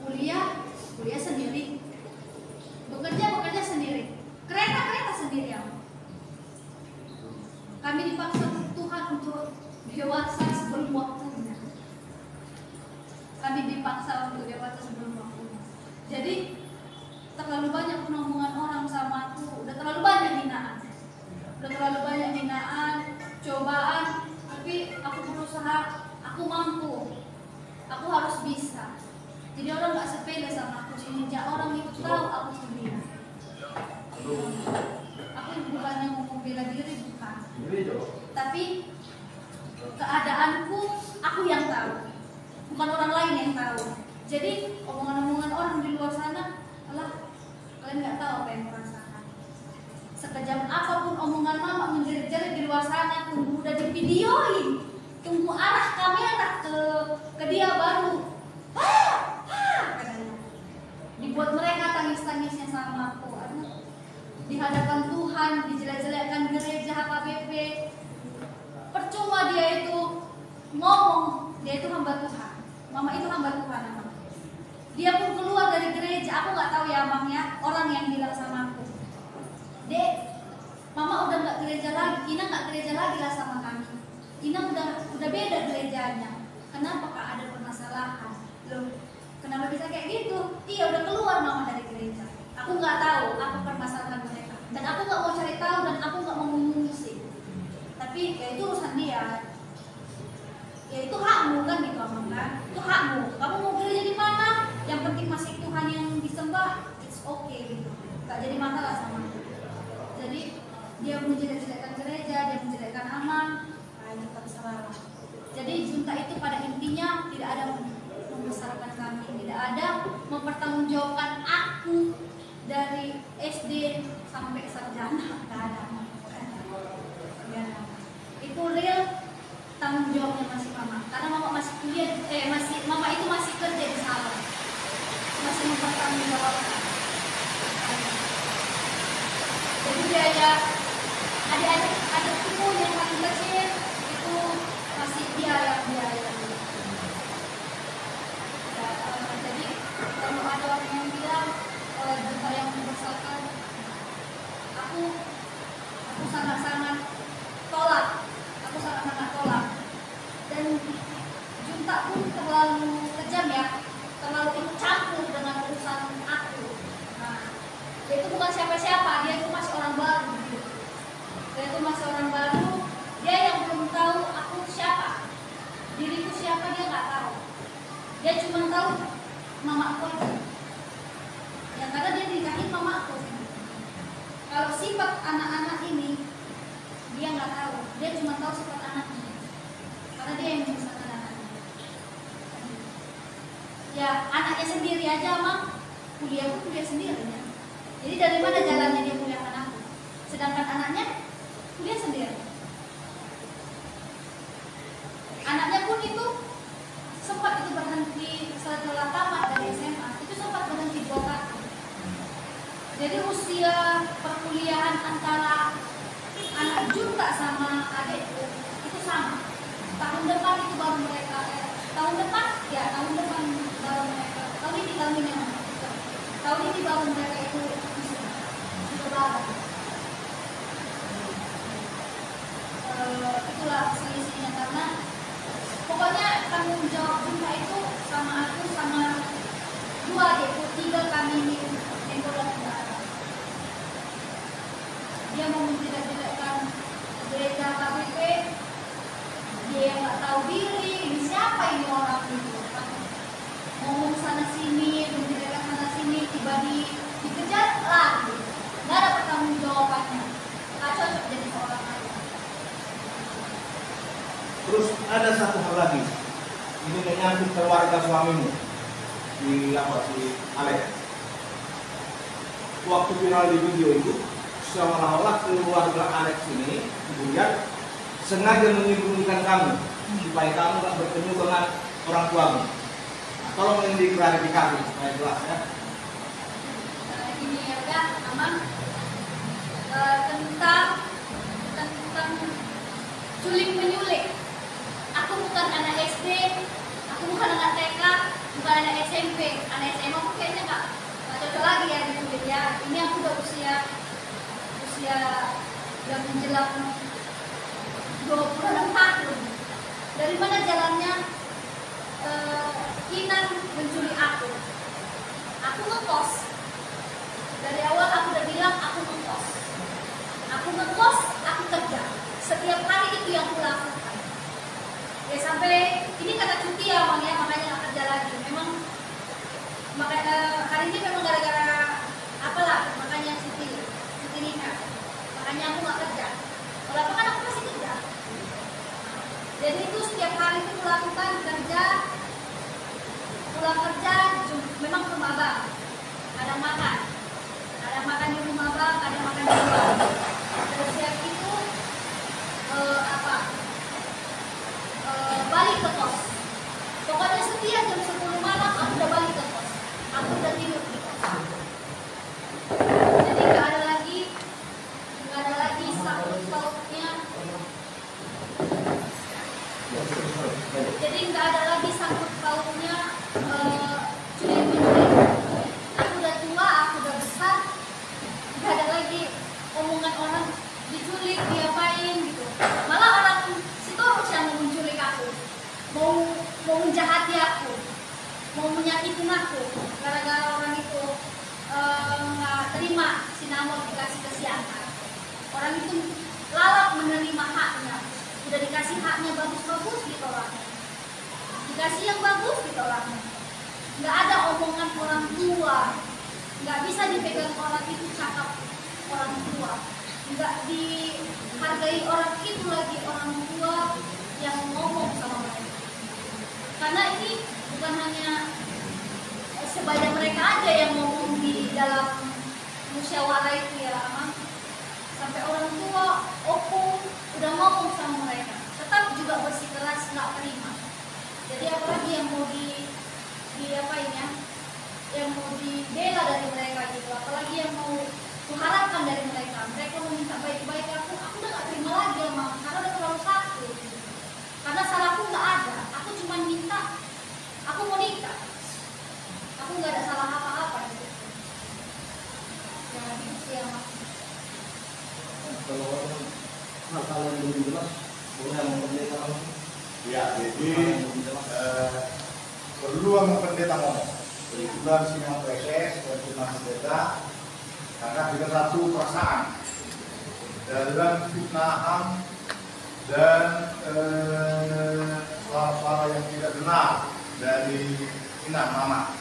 Kuliah sendiri, bekerja sendiri, kereta sendiri ya. Kami dipaksa Tuhan untuk dewasa sebelum waktunya. Jadi terlalu banyak pengomongan orang sama aku, udah terlalu banyak hinaan, cobaan, tapi aku berusaha, aku mampu, aku harus bisa. Jadi orang nggak sepele sama aku, semenjak orang itu tahu aku sendiri. Aku bukannya ngomong bela diri, bukan. Tapi keadaanku, aku yang tahu, bukan orang lain yang tahu. Jadi omongan-omongan orang di luar sana, kalian nggak tahu apa yang merasakan. Sekejam apapun omongan mama menjerit-jerit di luar sana, tunggu udah divideoin, tunggu arah kamera ke dia baru dibuat mereka tangis-tangisnya sama aku. Di hadapan Tuhan dijelek-jelekkan gereja HKBP. Percuma dia itu ngomong, dia itu hamba Tuhan. Mama itu hamba Tuhan. Dia pun keluar dari gereja, aku nggak tahu ya amangnya, orang yang bilang sama aku, Dek, Mama udah nggak gereja lagi, Ina nggak gereja lagi lah sama kami. Ina udah beda gerejanya. Kenapa Kak, ada permasalahan? Loh, kenapa bisa kayak gitu? Iya, udah keluar Mama dari gereja. Aku nggak tahu apa permasalahan mereka, dan aku nggak mau cari tahu, dan aku nggak mau mengungsi. Tapi ya itu urusan dia. Ya itu hakmu kan gitu Amang kan? Itu hakmu. Kamu mau gereja di mana? Yang penting masih Tuhan yang disembah, it's okay gitu. Gak jadi masalah sama aku. Jadi dia menjelek-jelekkan gereja, dia menjelekkan Amang, itu terserah. Jadi junta itu pada intinya tidak ada membesarkan kami, tidak ada mempertanggungjawabkan aku dari SD sampai sarjana, tidak ada. Ya. Itu real tanggung jawabnya masih mama, karena mama masih kuliah, mama itu masih kerja di salon, masih mempertanggungjawabkan. Jadi biaya adik-adikku yang paling kecil itu masih dia yang biaya. Jadi kalau ada orang yang bilang junta yang membesarkan, aku sangat-sangat tolak. Dan junta pun terlalu kejam ya, terlalu ikut campur dengan urusan aku. Nah, dia itu bukan siapa-siapa, dia itu masih orang baru. Dia yang belum tahu aku siapa, diriku siapa dia nggak tahu. Dia cuma tahu mama aku aja. Ya karena dia nikahin mama aku. Kalau sifat anak-anak ini dia nggak tahu, dia cuma tahu sifat anaknya. Karena dia yang membesarkan anaknya. Ya anaknya sendiri aja Mah, kuliah sendiri ya. Jadi dari mana jalannya dia kuliahkan aku? Sedangkan anaknya kuliah sendiri. Anaknya pun itu sempat itu tahun depan baru mereka, tahun ini baru mereka itu sudah baru. Itulah selisihnya, karena pokoknya tanggung jawab Jumpa itu sama aku sama dua yaitu tiga kami di Tempo dan Tentara. Dia mau menjelek-jelekkan gereja KBP, dia nggak tahu diri, ini siapa ini orang itu, ngomong sana sini, menjelekkan sana sini, tiba dikejar lagi, nggak ada pertanggung jawabannya, nggak cocok jadi seorang ayah. Terus ada satu hal lagi, ini menyangkut keluarga suamimu di si Alex. Waktu viral di video itu, seolah-olah keluarga Alex ini kemudian sengaja menyembunyikan kamu supaya kamu tak bertemu dengan orang tuamu. Nah, tolong ini diklarifikasi supaya jelas ya. Ini ya aman tentang culik menyulik. Aku bukan anak SD, aku bukan anak TK, bukan anak SMP, anak SMA aku kayaknya nggak cocok lagi ya diculik ya. Ini aku udah usia yang menjelang 26 tahun. Dari mana jalannya Kinan menculik aku? Aku ngekos. Dari awal aku udah bilang aku ngekos. Aku kerja. Setiap hari itu yang aku lakukan. Ya sampai ini kata cuti ya Bang ya, makanya nggak kerja lagi. Memang hari ini memang gara-gara apalah, makanya cuti nikah. Makanya aku nggak kerja. Kalau kan aku masih kerja. Jadi itu setiap hari itu melakukan kerja, pulang kerja, memang ke rumah Abang. Kadang makan di rumah Abang, kadang makan di rumah. Terus siap itu balik ke kos. Pokoknya setiap jam 10 malam aku udah balik ke kos. Aku udah tidur di kos. Jadi nggak ada lagi sangkut pautnya. Jadi nggak ada lagi sangkut pautnya culik-culik. Aku udah tua, aku udah besar, nggak ada lagi omongan orang diculik, diapain gitu. Malah orang Sitorus yang mau menculik aku, mau menjahati aku, mau menyakitin aku, gara-gara orang itu nggak terima sinamon dikasih kesehatan. Orang itu lalap menerima haknya. Udah dikasih haknya bagus-bagus ditolaknya, dikasih yang bagus ditolaknya. Nggak ada omongan orang tua, nggak bisa dipegang orang itu cakap orang tua, nggak dihargai orang itu lagi orang tua yang ngomong sama mereka. Karena ini bukan hanya sebanyak mereka aja yang ngomong di dalam musyawarah itu ya, sampai orang tua, opung udah ngomong sama mereka, tetap juga bersikeras nggak terima. Jadi apalagi yang mau diapain ya, yang mau dibela dari mereka gitu, apalagi yang mau mengharapkan dari mereka. Mereka meminta baik-baik aku udah nggak terima lagi ya Mam, karena udah terlalu sakit. Karena salahku nggak ada, aku cuma minta, aku mau nikah, aku nggak ada salah apa-apa gitu. Ya gitu sih ya Mas. Kalau hal-hal yang belum jelas, boleh mempendeta langsung. Ya, jadi perlu mempendeta ngomong. Kebetulan sini yang PSS dan kita pendeta, karena kita satu perasaan dalam fitnahan dan suara-suara yang tidak benar dari Inah Mama.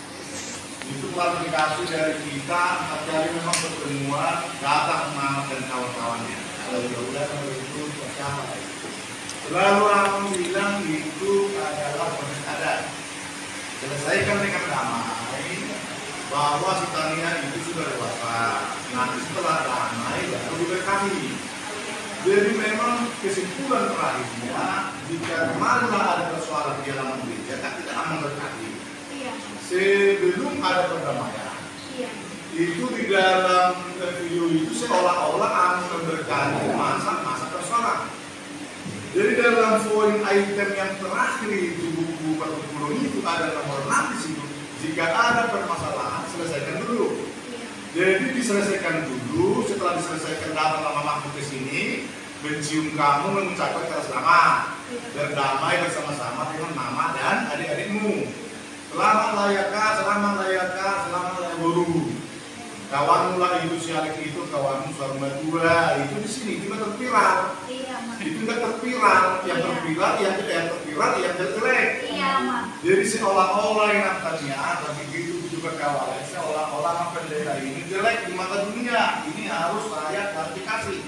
Itu klarifikasi dari kita, dari memang pertemuan datang Mama dan kawan-kawannya. Kalau itu bersama. Lalu aku bilang itu adalah proses adat. Selesaikan dengan damai bahwa si Tania itu sudah dewasa. Nanti setelah damai baru diberkati. Jadi memang kesimpulan terakhirnya, jika malah ada persoalan di dalam gereja, kan tidak akan berkati. Iya. Sebelum ada perdamaian, Iya. itu di dalam video itu seolah-olah akan memberkati masa persoalan. Jadi dalam poin item yang terakhir itu buku 40 itu ada nomor 6 di situ. Jika ada permasalahan, selesaikan dulu. Jadi diselesaikan dulu. Setelah diselesaikan, datang mamamu ke sini, mencium kamu, mengucapkan kata selamat, berdamai bersama-sama dengan mama dan adik-adikmu. Selamat layaka, selamat layaka, selamat layakuru. Kawanmu lah itu si Alek itu, kawanmu suami tua itu di sini juga terpiral. Itu enggak terpiral, yang terpiral, yang terpiral, yang jelek. Jadi seolah-olah yang namanya, tapi itu juga kawan, seolah-olah pendeta ini jelek di mata dunia. Ini harus saya klarifikasi.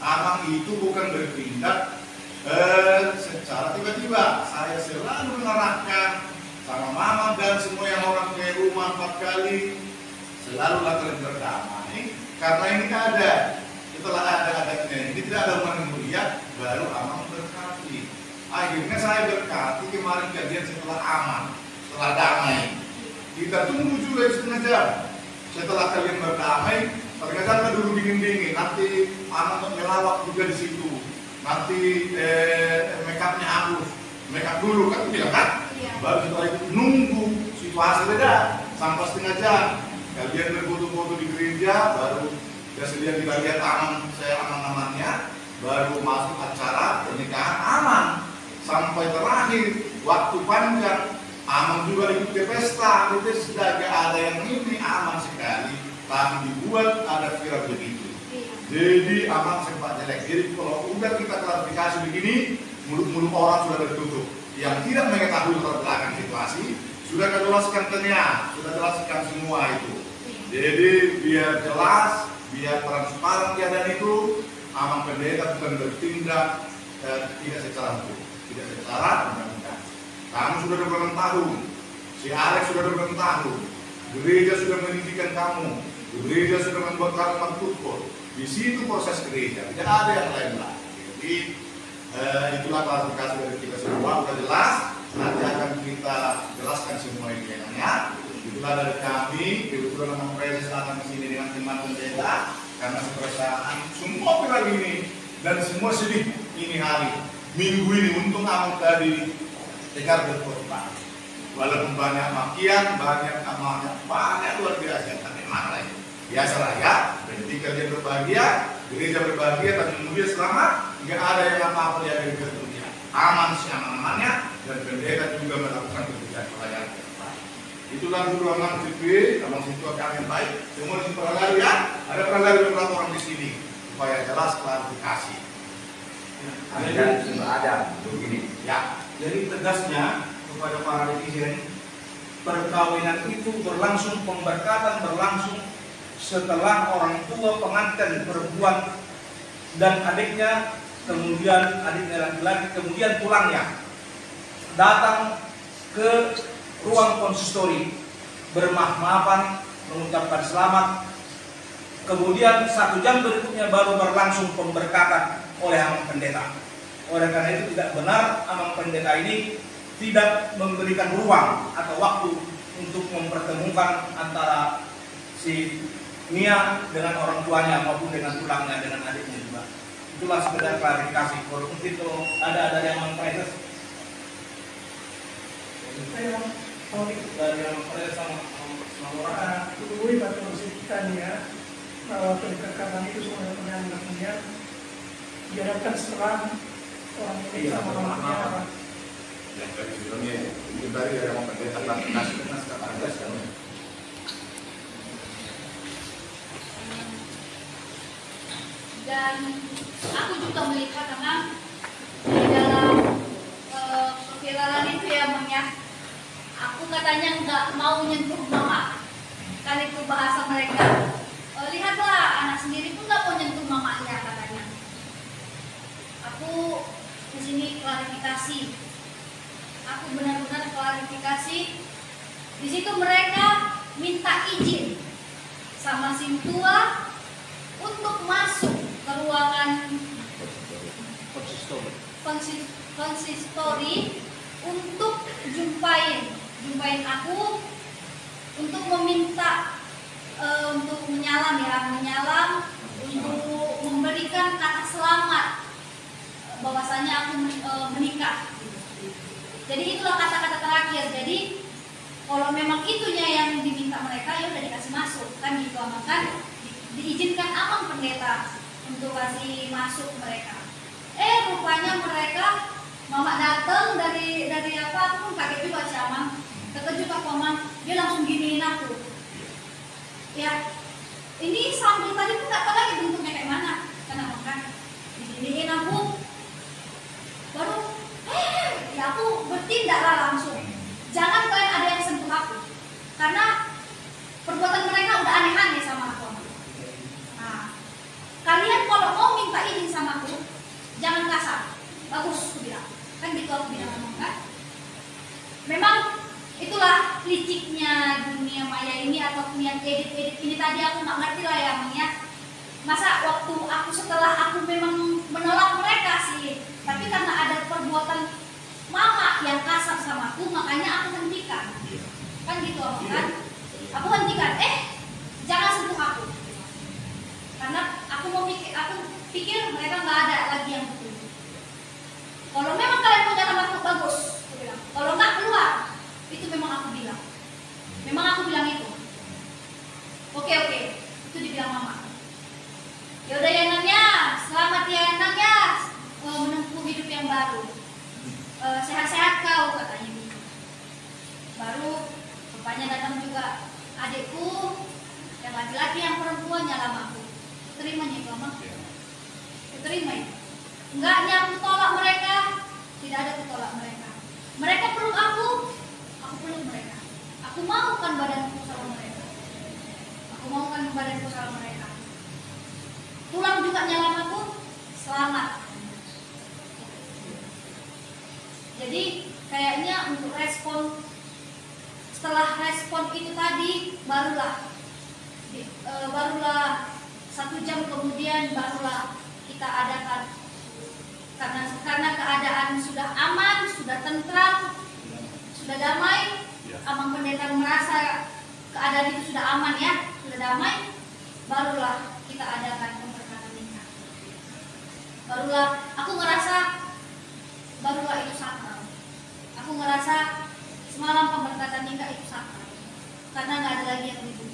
Abang itu bukan bertindak secara tiba-tiba. Saya selalu mengarahkan sama mama dan semua yang orang ke rumah 4 kali. Selalulah kalian berdamai, karena ini ada. Setelah ada adatnya ini tidak ada orang yang mulia, baru aman berkati. Akhirnya saya berkati kemarin kalian setelah aman, setelah damai. Kita tunggu juga setengah jam. Setelah kalian berdamai, ternyata dulu dingin-dingin. Nanti aman melawak juga di situ. Nanti make upnya hapus, make up dulu kan bilang kan? Baru setelah itu nunggu situasi beda sampai setengah jam. Kalian berfoto-foto di gereja, baru sedia kita lihat aman-amannya, baru masuk acara pernikahan aman. Sampai terakhir, waktu panjang, aman juga ikut ke pesta. Itu sudah gak ada yang ini, aman sekali. Tapi dibuat ada viral begitu. Jadi aman sempat jelek. Jadi kalau udah kita klarifikasi begini, mulut-mulut orang sudah tertutup. Yang tidak mengetahui latar belakang situasi, sudah jelaskan tanya, sudah jelaskan semua itu. Jadi biar jelas, biar transparan keadaan itu, aman pendeta bukan bertindak tidak secara hukum, tidak secara undang-undang. Kamu sudah berapa tahun, si Alex sudah berapa tahun, gereja sudah mendidikan kamu, gereja sudah membuat kamu mantutpol. Di situ proses gereja, tidak ada yang lain lah. Jadi itulah klarifikasi dari kita semua, sudah jelas. Nanti akan kita jelaskan semua ini yang itulah dari kami, kebetulan memang presiden datang ke sini dengan teman pendeta karena seperasaan semua viral ini dan semua sedih ini hari minggu ini. Untung aman tadi tegar berkorban, walaupun banyak makian, banyak amalnya, banyak luar biasa, tapi mana lagi biasa lah ya. Berarti kalian berbahagia, gereja berbahagia, tapi kemudian selamat, nggak ada yang apa-apa dia dari gereja aman sih aman-amannya, dan pendeta juga melakukan kebijakan pelayanan. Itulah dulu Amang TV, Amang situ kami yang baik. Semua di peralari ya, ada peralari beberapa orang di sini supaya jelas klarifikasi. Ada begini. Ya, jadi tegasnya kepada para netizen, perkawinan itu berlangsung, pemberkatan berlangsung setelah orang tua pengantin perempuan dan adiknya, kemudian adiknya laki-laki, kemudian tulangnya datang ke ruang konsistori, bermah-maafan, mengucapkan selamat. Kemudian 1 jam berikutnya baru berlangsung pemberkatan oleh amang pendeta. Oleh karena itu tidak benar amang pendeta ini tidak memberikan ruang atau waktu untuk mempertemukan antara si Mia dengan orang tuanya maupun dengan tulangnya, dengan adiknya juga. Itulah sekedar klarifikasi. Kalau itu ada yang memproses dari yang memproses sama orang dulu batu kita nih ya, bahwa kedekatan itu semuanya pernah punya diharapkan setelah orang ini sama mamanya. Yang tadi sebelumnya itu tadi ada yang pendeta klarifikasi dengan sekarang ada sekarang. Dan aku juga melihat karena di dalam keviralan itu ya Mengya, aku katanya nggak mau nyentuh mama, kan itu bahasa mereka. Lihatlah anak sendiri pun nggak mau nyentuh mamanya katanya. Aku di sini klarifikasi, aku benar-benar klarifikasi. Di situ mereka minta izin sama si tua untuk masuk ke ruangan konsistori untuk jumpain aku, untuk meminta untuk menyalam untuk memberikan kata selamat bahwasanya aku menikah. Jadi itulah kata-kata terakhir. Jadi kalau memang itunya yang diminta mereka, ya udah dikasih masuk kan gitu, kan diizinkan Amang pendeta untuk kasih masuk mereka. Rupanya mereka mama datang dari apa, aku pun kaget juga si Amang, terkejut aku Amang, dia langsung giniin aku. Ya, ini sambil tadi pun nggak tahu lagi bentuknya kayak mana, karena kan diginiin aku, baru ya aku bertindaklah langsung. Jangan kalian ada yang sentuh aku, karena perbuatan mereka udah aneh-aneh sama aku. Nah, kalian kalau mau minta izin sama aku, jangan kasar, bagus aku bilang. Kan gitu aku bilang kan. Memang itulah liciknya dunia maya ini, atau dunia edit ini tadi, aku nggak ngerti lah ya Mang ya. Masa waktu aku setelah aku memang menolak mereka sih, tapi karena ada perbuatan mama yang kasar sama aku, makanya aku hentikan. Kan gitu Abang kan? Aku hentikan, jangan sentuh aku. Karena aku pikir mereka nggak ada lagi yang betul. Kalau memang kalian punya nama bagus, aku bilang. Kalau nggak keluar, itu memang aku bilang. Memang aku bilang itu. Oke, itu dibilang mama. Ya udah ya Nang ya, selamat ya Nang ya, menempuh hidup yang baru. Sehat-sehat kau, katanya gitu. Baru rupanya datang juga adikku, yang laki-laki yang perempuan nyalam aku. Terimanya itu Mama. Terima itu. Enggaknya aku tolak mereka, tidak ada aku tolak mereka. Mereka peluk aku peluk mereka. Aku maukan badanku sama mereka. Aku maukan badanku sama mereka. Pulang juga nyalam aku, selamat. Jadi kayaknya untuk respon, setelah respon itu tadi, barulah 1 jam kemudian barulah kita adakan, karena keadaan sudah aman, sudah tentram, sudah damai. Amang pendeta merasa keadaan itu sudah aman ya, sudah damai, barulah kita adakan pemberkatan nikah. Barulah aku ngerasa, barulah itu sakral. Aku ngerasa semalam pemberkatan nikah itu sakral, karena nggak ada lagi yang ribut.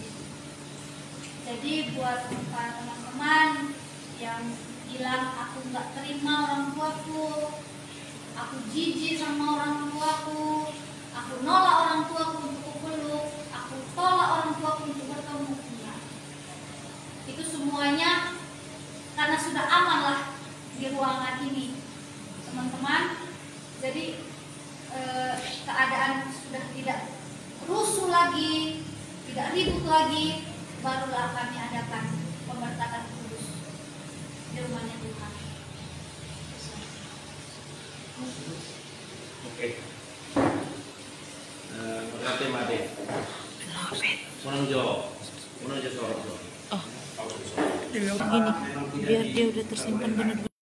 Jadi buat para teman-teman yang bilang aku nggak terima orang tuaku, aku jijik sama orang tuaku, aku nolak orang tuaku untuk peluk, aku tolak orang tuaku untuk bertemu, enggak. Itu semuanya karena sudah aman lah di ruangan ini, teman-teman. Jadi keadaan sudah tidak rusuh lagi, tidak ribut lagi, barulah kami adakan pemberkatan kudus di rumahnya Tuhan. Oke. Berarti Made. Kurang jauh sorot. Gini, biar dia udah tersimpan benar.